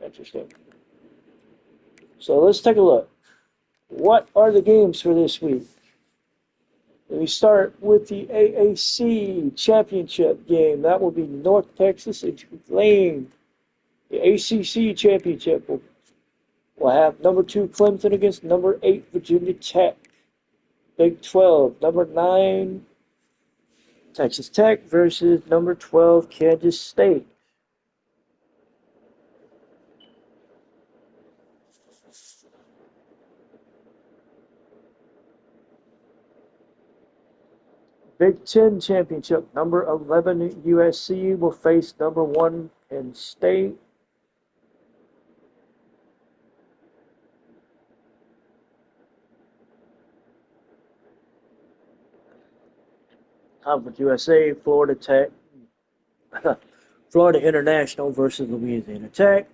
[SPEAKER 1] Interesting. So let's take a look. What are the games for this week? We start with the AAC championship game. That will be North Texas and Tulane. The ACC championship will have number 2 Clemson against number 8 Virginia Tech. Big 12, number 9 Texas Tech versus number 12 Kansas State. Big 10 championship, number 11 USC will face number 1 Penn State. Conference USA, Florida Tech, Florida International versus Louisiana Tech.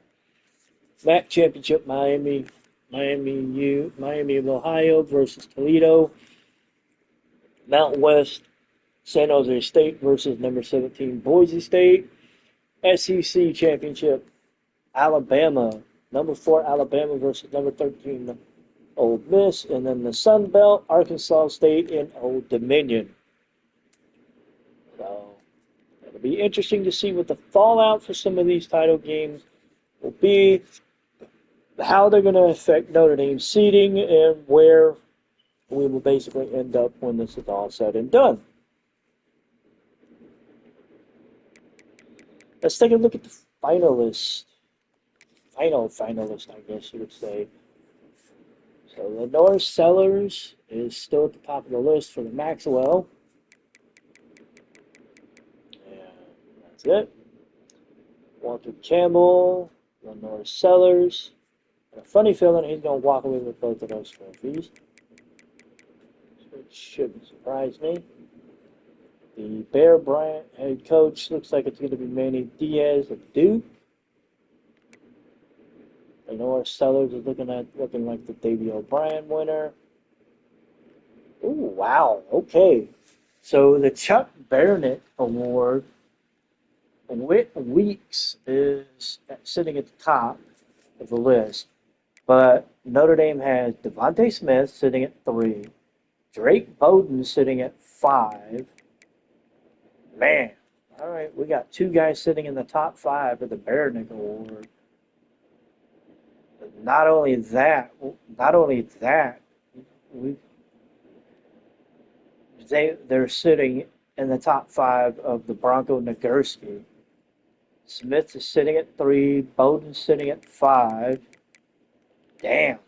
[SPEAKER 1] MAC championship, Miami of Ohio versus Toledo. Mountain West, San Jose State versus number 17 Boise State. SEC championship, Alabama, number 4 Alabama versus number 13 Ole Miss. And then the Sun Belt, Arkansas State and Old Dominion. So it'll be interesting to see what the fallout for some of these title games will be, how they're going to affect Notre Dame's seeding, and where we will basically end up when this is all said and done. Let's take a look at the finalists. Final finalist, I guess you would say. So Lenore Sellers is still at the top of the list for the Maxwell. And that's it. Walter Campbell, Lenore Sellers. And a funny feeling he's going to walk away with both of those trophies. Which shouldn't surprise me. The Bear Bryant head coach looks like it's going to be Manny Diaz of Duke. Lenore Sellers is looking like the Davey O'Brien winner. Ooh, wow. Okay. So the Chuck Barnett Award, Whit Weeks is sitting at the top of the list. But Notre Dame has Devontae Smith sitting at 3. Drake Bowden sitting at 5. Man. All right, we got 2 guys sitting in the top 5 of the Barnett Award. Not only that, they're sitting in the top 5 of the Bronco Nagurski. Smith is sitting at 3, Bowden sitting at 5. Damn.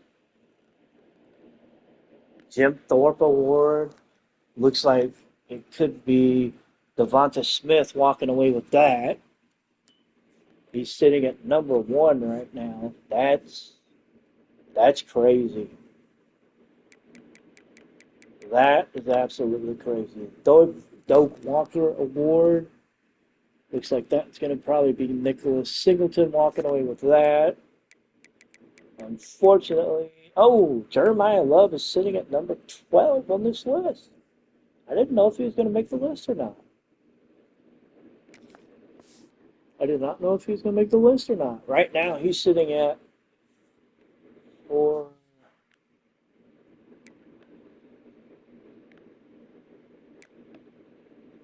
[SPEAKER 1] Jim Thorpe Award, looks like it could be Devonta Smith walking away with that. He's sitting at number 1 right now. That's crazy. That is absolutely crazy. Doak Walker Award. Looks like that's going to probably be Nicholas Singleton walking away with that. Unfortunately, Jeremiah Love is sitting at number 12 on this list. I didn't know if he was going to make the list or not. I did not know if he was going to make the list or not. Right now, he's sitting at 4.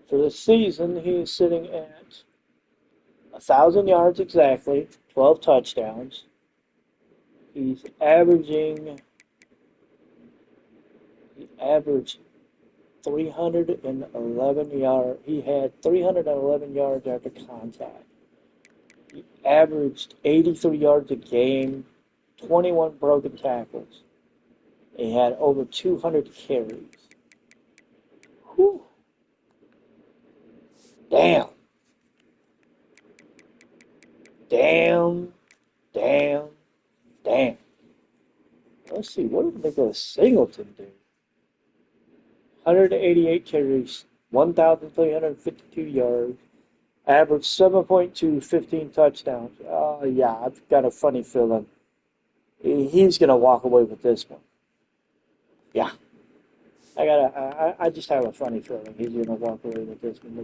[SPEAKER 1] For the season, he is sitting at 1,000 yards exactly, 12 touchdowns. He averaged 311 yards. He had 311 yards after contact. He averaged 83 yards a game, 21 broken tackles. He had over 200 carries. Whew. Damn. Damn. Damn. Damn. Let's see, what did Nicholas Singleton do? 188 carries, 1,352 yards, averaged 7.2, 15 touchdowns. Yeah, I've got a funny feeling he's going to walk away with this one. Yeah. I just have a funny feeling he's going to walk away with this one. The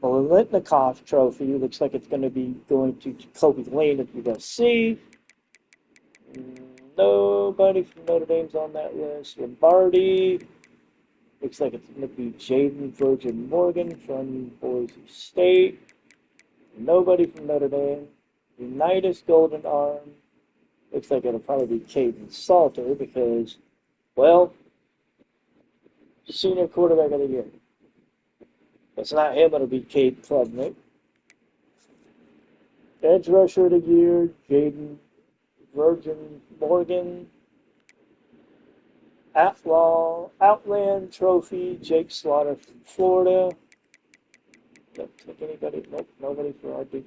[SPEAKER 1] Biletnikoff Trophy looks like it's going to be going to Kobe Lane at USC. Nobody from Notre Dame's on that list. Lombardi. Looks like it's going to be Jaden Virgin Morgan from Boise State. Nobody from Notre Dame. Unitas Golden Arm. Looks like it'll probably be Caden Salter because, well, senior quarterback of the year. If it's not him, it'll be Cade Klubnik. Edge rusher of the year, Jaden Virgin Morgan. Outland Trophy, Jake Slaughter from Florida. Don't think anybody, nope, nobody for RD.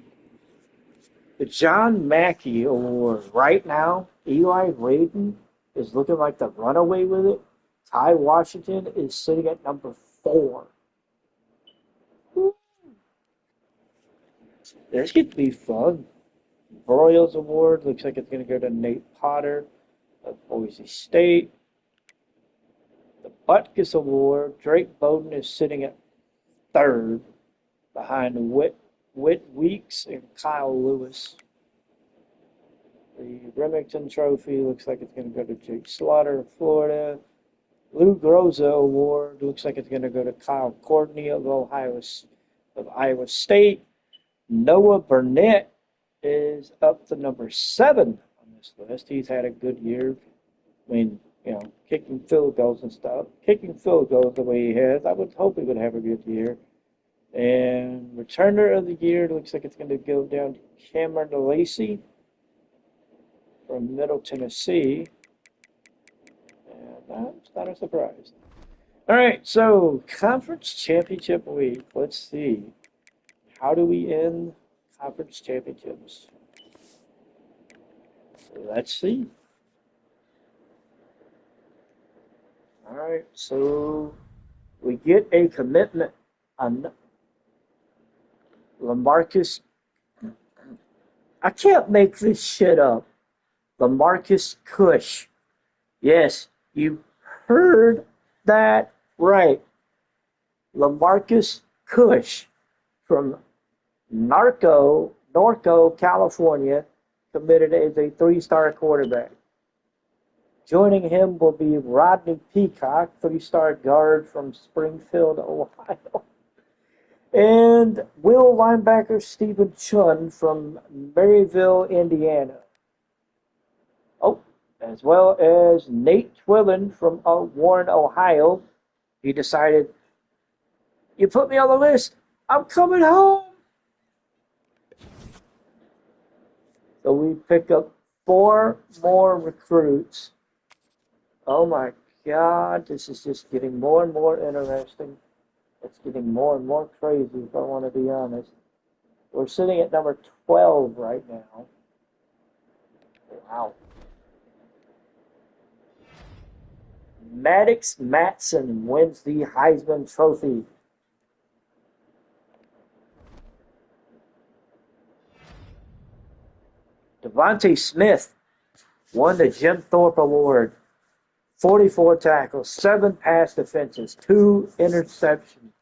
[SPEAKER 1] The John Mackey Award. Right now, Eli Raiden is looking like the runaway with it. Ty Washington is sitting at number 4. This could be fun. Broyles Award looks like it's going to go to Nate Potter of Boise State. The Butkus Award, Drake Bowden is sitting at 3rd behind Whit Weeks and Kyle Lewis. The Remington Trophy looks like it's going to go to Jake Slaughter of Florida. Lou Groza Award looks like it's going to go to Kyle Courtney of Iowa State. Noah Burnett is up to number 7 on this list. He's had a good year. I mean, kicking field goals and stuff. Kicking field goals the way he has, I would hope he would have a good year. And returner of the year looks like it's going to go down to Cameron Lacey from Middle Tennessee. And that's not a surprise. All right, so Conference Championship Week. Let's see. How do we end Conference Championships? Let's see. All right, so we get a commitment on LaMarcus. I can't make this shit up. LaMarcus Cush. Yes, you heard that right. LaMarcus Cush from Norco, California, committed as a 3-star quarterback. Joining him will be Rodney Peacock, 3-star guard from Springfield, Ohio. And Will linebacker Stephen Chun from Maryville, Indiana. Oh, as well as Nate Twillen from Warren, Ohio. He decided, you put me on the list, I'm coming home. So we pick up 4 more recruits. Oh my God, this is just getting more and more interesting. It's getting more and more crazy, if I want to be honest. We're sitting at number 12 right now. Wow. Maddox Matson wins the Heisman Trophy. Devontae Smith won the Jim Thorpe Award. 44 tackles, 7 pass defenses, 2 interceptions.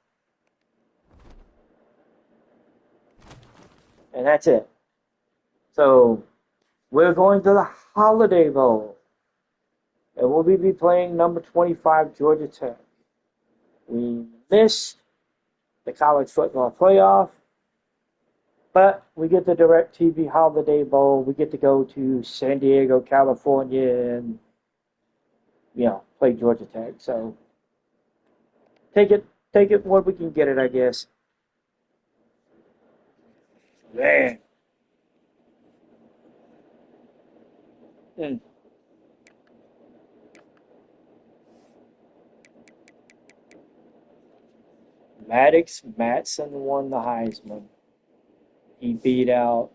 [SPEAKER 1] And that's it. So we're going to the Holiday Bowl. And we'll be playing number 25, Georgia Tech. We missed the college football playoff. But we get the DirecTV Holiday Bowl. We get to go to San Diego, California, and, play Georgia Tech. So take it where we can get it, I guess. Man. Mm. Maddox Matson won the Heisman. He beat out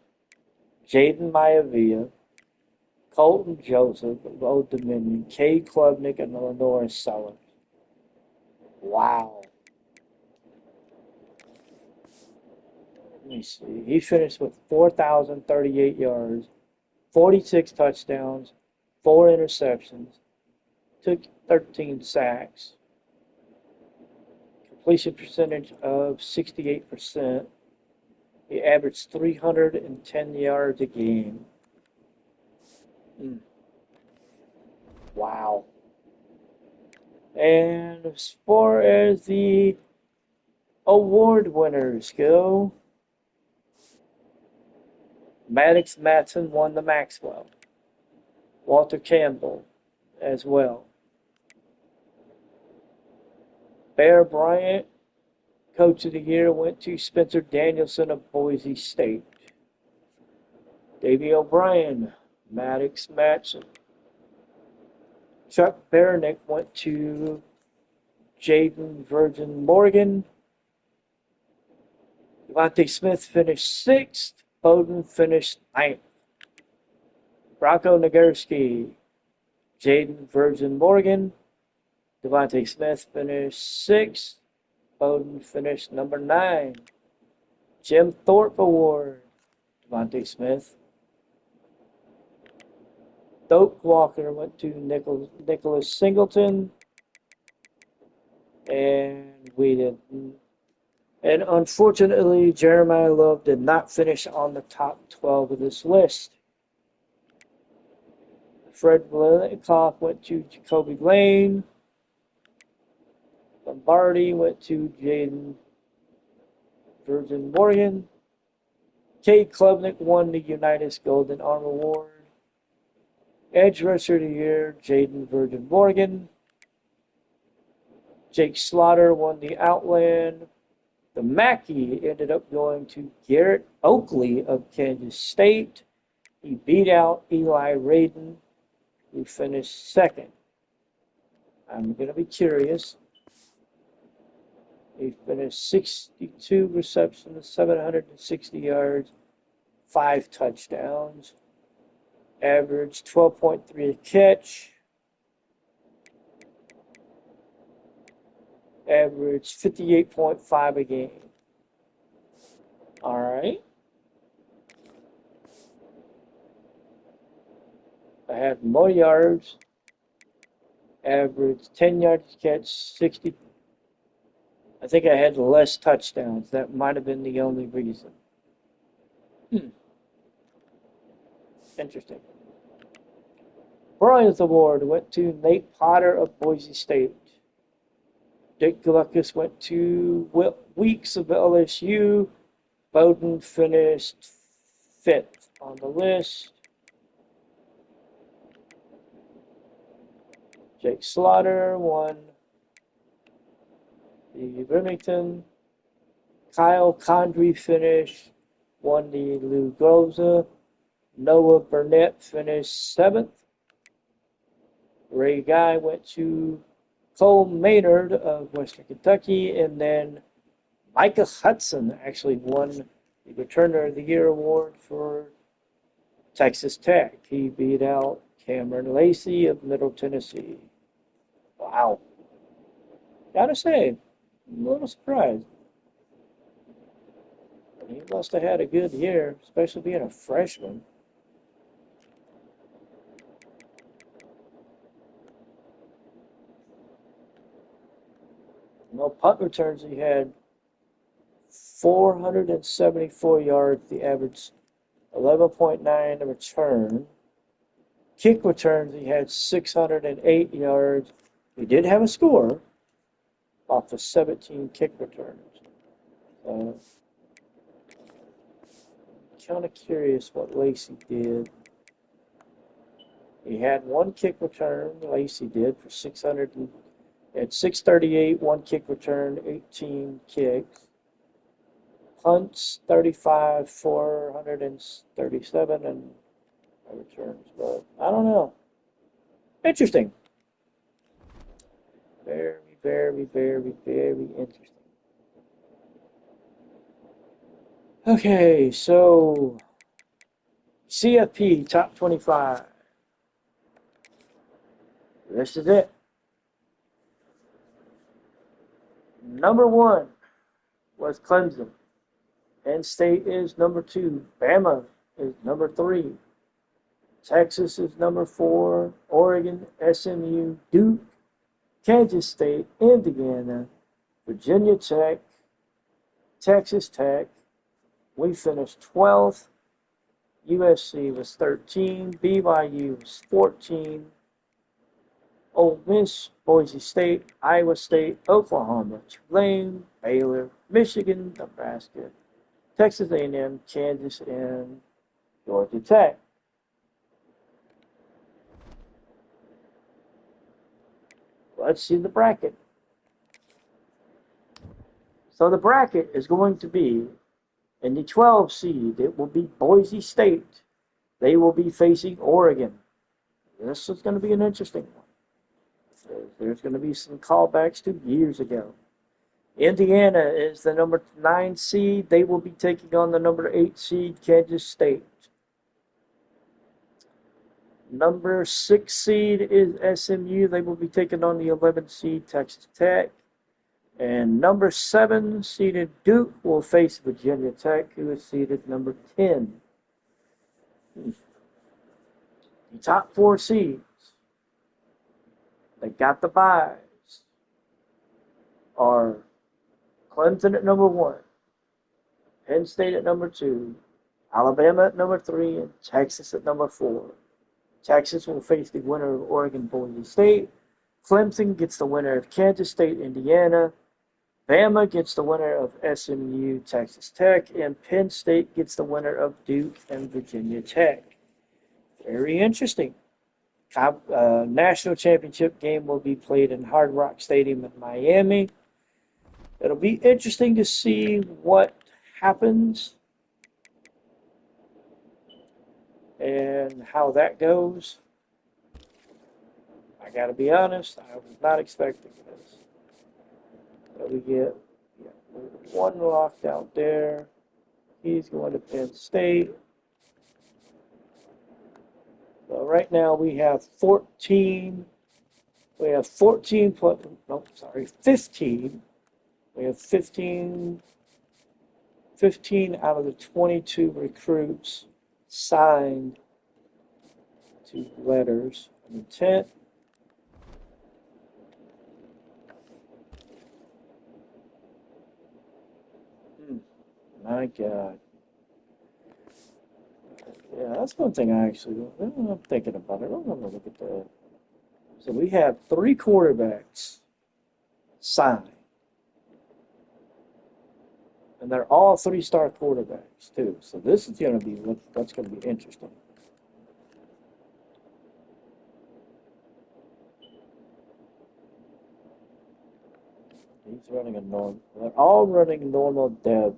[SPEAKER 1] Jaden Maivia, Colton Joseph of Old Dominion, Kay Klubnik, and Lenore Sellers. Wow. Let me see. He finished with 4,038 yards, 46 touchdowns, 4 interceptions, took 13 sacks, completion percentage of 68%. He averaged 310 yards a game. Mm. Wow. And as far as the award winners go, Maddox Matson won the Maxwell. Walter Campbell as well. Bear Bryant, Coach of the Year, went to Spencer Danielson of Boise State. Davey O'Brien, Maddox Matson. Chuck Bernick went to Jaden Virgin Morgan. Devontae Smith finished 6th. Bowden finished 9th. Bronco Nagurski, Jaden Virgin Morgan. Devontae Smith finished 6th. Bowden finished number 9. Jim Thorpe Award, Devontae Smith. Doak Walker went to Nicholas Singleton. And we didn't. And unfortunately, Jeremiah Love did not finish on the top 12 of this list. Fred Biletnikoff went to Jacoby Lane. Lombardi went to Jaden Virgin Morgan. Kay Klubnik won the Unitas Golden Arm Award. Edge Rusher of the Year, Jaden Virgin Morgan. Jake Slaughter won the Outland. The Mackey ended up going to Garrett Oakley of Kansas State. He beat out Eli Raiden, who finished 2nd. I'm going to be curious. He finished 62 receptions, 760 yards, 5 touchdowns. Averaged 12.3 a catch. Averaged 58.5 a game. All right. I have more yards. Averaged 10 yards a catch, 60. I think I had less touchdowns. That might have been the only reason. Interesting. Bryant's Award went to Nate Potter of Boise State. Dick Gluckus went to Weeks of LSU. Bowden finished 5th on the list. Jake Slaughter won the Remington. Kyle Condrey won the Lou Groza. Noah Burnett finished 7th. Ray Guy went to Cole Maynard of Western Kentucky, and then Micah Hudson actually won the Returner of the Year award for Texas Tech. He beat out Cameron Lacey of Middle Tennessee. Wow. Gotta say, I'm a little surprised. He must have had a good year, especially being a freshman. No punt returns, he had 474 yards, the average 11.9 a return. Kick returns, he had 608 yards. He did have a score off the 17 kick returns. Kind of curious what Lacey did. He had 1 kick return, Lacey did, for At 638, 1 kick return, 18 kicks. Punts 35, 437, and returns. But I don't know. Interesting. Very, very, very, very interesting. Okay, so CFP top 25. This is it. Number 1 was Clemson. Penn State is number 2. Bama is number 3. Texas is number 4. Oregon, SMU, Duke, Kansas State, Indiana, Virginia Tech, Texas Tech. We finished 12th. USC was 13. BYU was 14. Ole Miss, Boise State, Iowa State, Oklahoma, Tulane, Baylor, Michigan, Nebraska, Texas A&M, Kansas, and Georgia Tech. Let's see the bracket. So the bracket is going to be in the 12 seed. It will be Boise State. They will be facing Oregon. This is going to be an interesting one. There's going to be some callbacks to years ago. Indiana is the number 9 seed. They will be taking on the number 8 seed, Kansas State. Number 6 seed is SMU. They will be taking on the 11 seed, Texas Tech. And number 7 seeded Duke will face Virginia Tech, who is seeded number 10. The top 4 seeds, they got the byes, are Clemson at number 1, Penn State at number 2, Alabama at number 3, and Texas at number 4. Texas will face the winner of Oregon, Boise State. Clemson gets the winner of Kansas State, Indiana. Bama gets the winner of SMU, Texas Tech. And Penn State gets the winner of Duke and Virginia Tech. Very interesting. National championship game will be played in Hard Rock Stadium in Miami. It'll be interesting to see what happens and how that goes. I gotta be honest, I was not expecting this. So we get one locked out there. He's going to Penn State. So right now we have 14. We have 15. We have 15 out of the 22 recruits signed to letters of intent. My God. Yeah, that's one thing I'm thinking about it. I'm going to look at that. So we have 3 quarterbacks signed. And they're all 3-star quarterbacks, too. So this is going to be, that's going to be interesting. He's running a normal, they're all running normal dev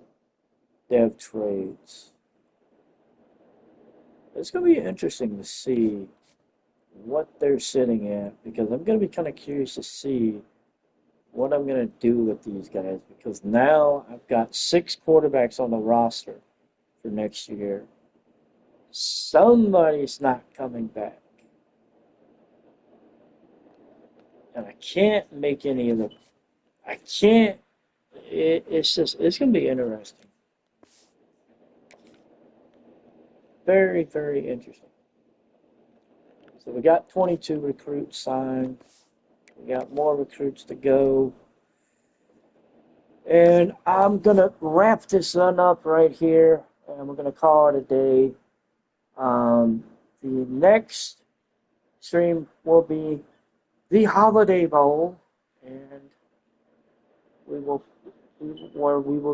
[SPEAKER 1] trades. It's going to be interesting to see what they're sitting at, because I'm going to be kind of curious to see what I'm going to do with these guys, because now I've got 6 quarterbacks on the roster for next year. Somebody's not coming back. And I can't make any of them. I can't. It's going to be interesting. Very, very interesting. So we got 22 recruits signed. We got more recruits to go. And I'm going to wrap this one up right here. And we're going to call it a day. The next stream will be the Holiday Bowl. And we will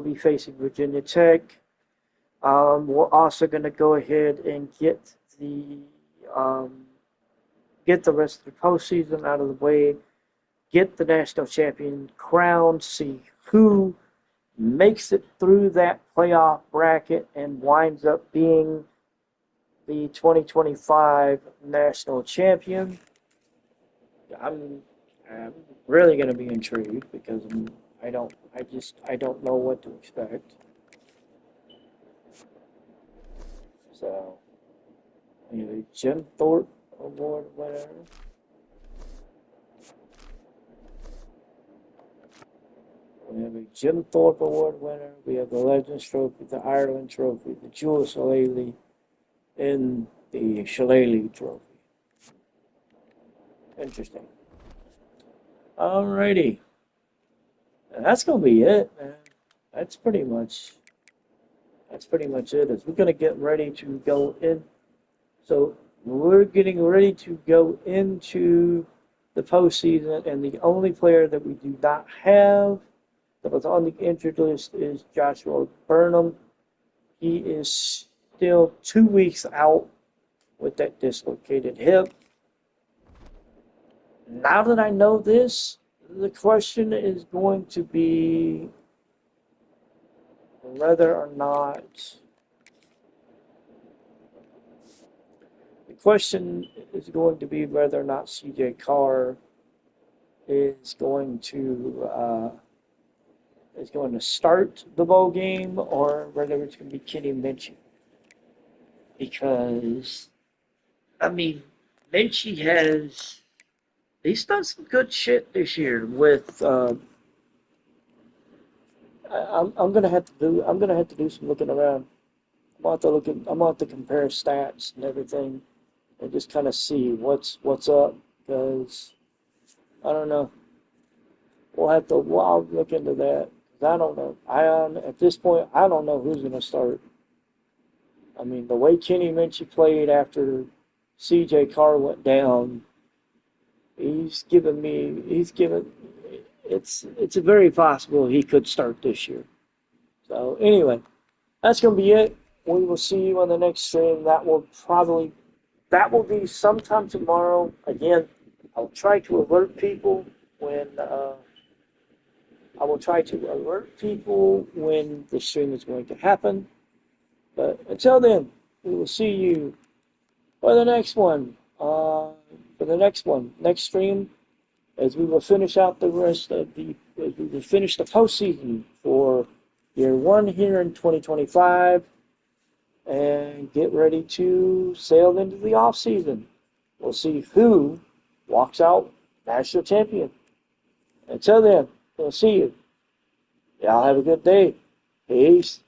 [SPEAKER 1] be facing Virginia Tech. We're also going to go ahead and get the rest of the postseason out of the way. get the national champion crown, see who makes it through that playoff bracket and winds up being the 2025 national champion. I'm really going to be intrigued because I don't know what to expect. So, anyway, Jim Thorpe Award winner. We have a Jim Thorpe Award winner. We have the Legends Trophy, the Ireland Trophy, the Jewel Shillelagh, and the Shillelagh Trophy. Interesting. Alrighty. And that's gonna be it, man. That's pretty much it. As we're gonna get ready to go in. So we're getting ready to go into the postseason, and the only player that we do not have that was on the injured list is Joshua Burnham. He is still 2 weeks out with that dislocated hip. Now that I know this, the question is going to be whether or not CJ Carr is going to start the bowl game, or whether it's going to be Kenny Minchey. Because, I mean, Minchey he's done some good shit this year with, I'm gonna have to do some looking around. I'm gonna have to compare stats and everything and just kind of see what's up, because I don't know. I'll look into that. I don't know. At this point, I don't know who's going to start. I mean, the way Kenny Minchey played after C.J. Carr went down, it's very possible he could start this year. So anyway, that's going to be it. We will see you on the next stream. That will be sometime tomorrow. Again, I'll try to alert people when the stream is going to happen. But until then, we will see you for the next one. Next stream, as we will finish out the postseason for year one here in 2025, and get ready to sail into the off season. We'll see who walks out national champion. Until then, we'll see you. Y'all have a good day. Peace.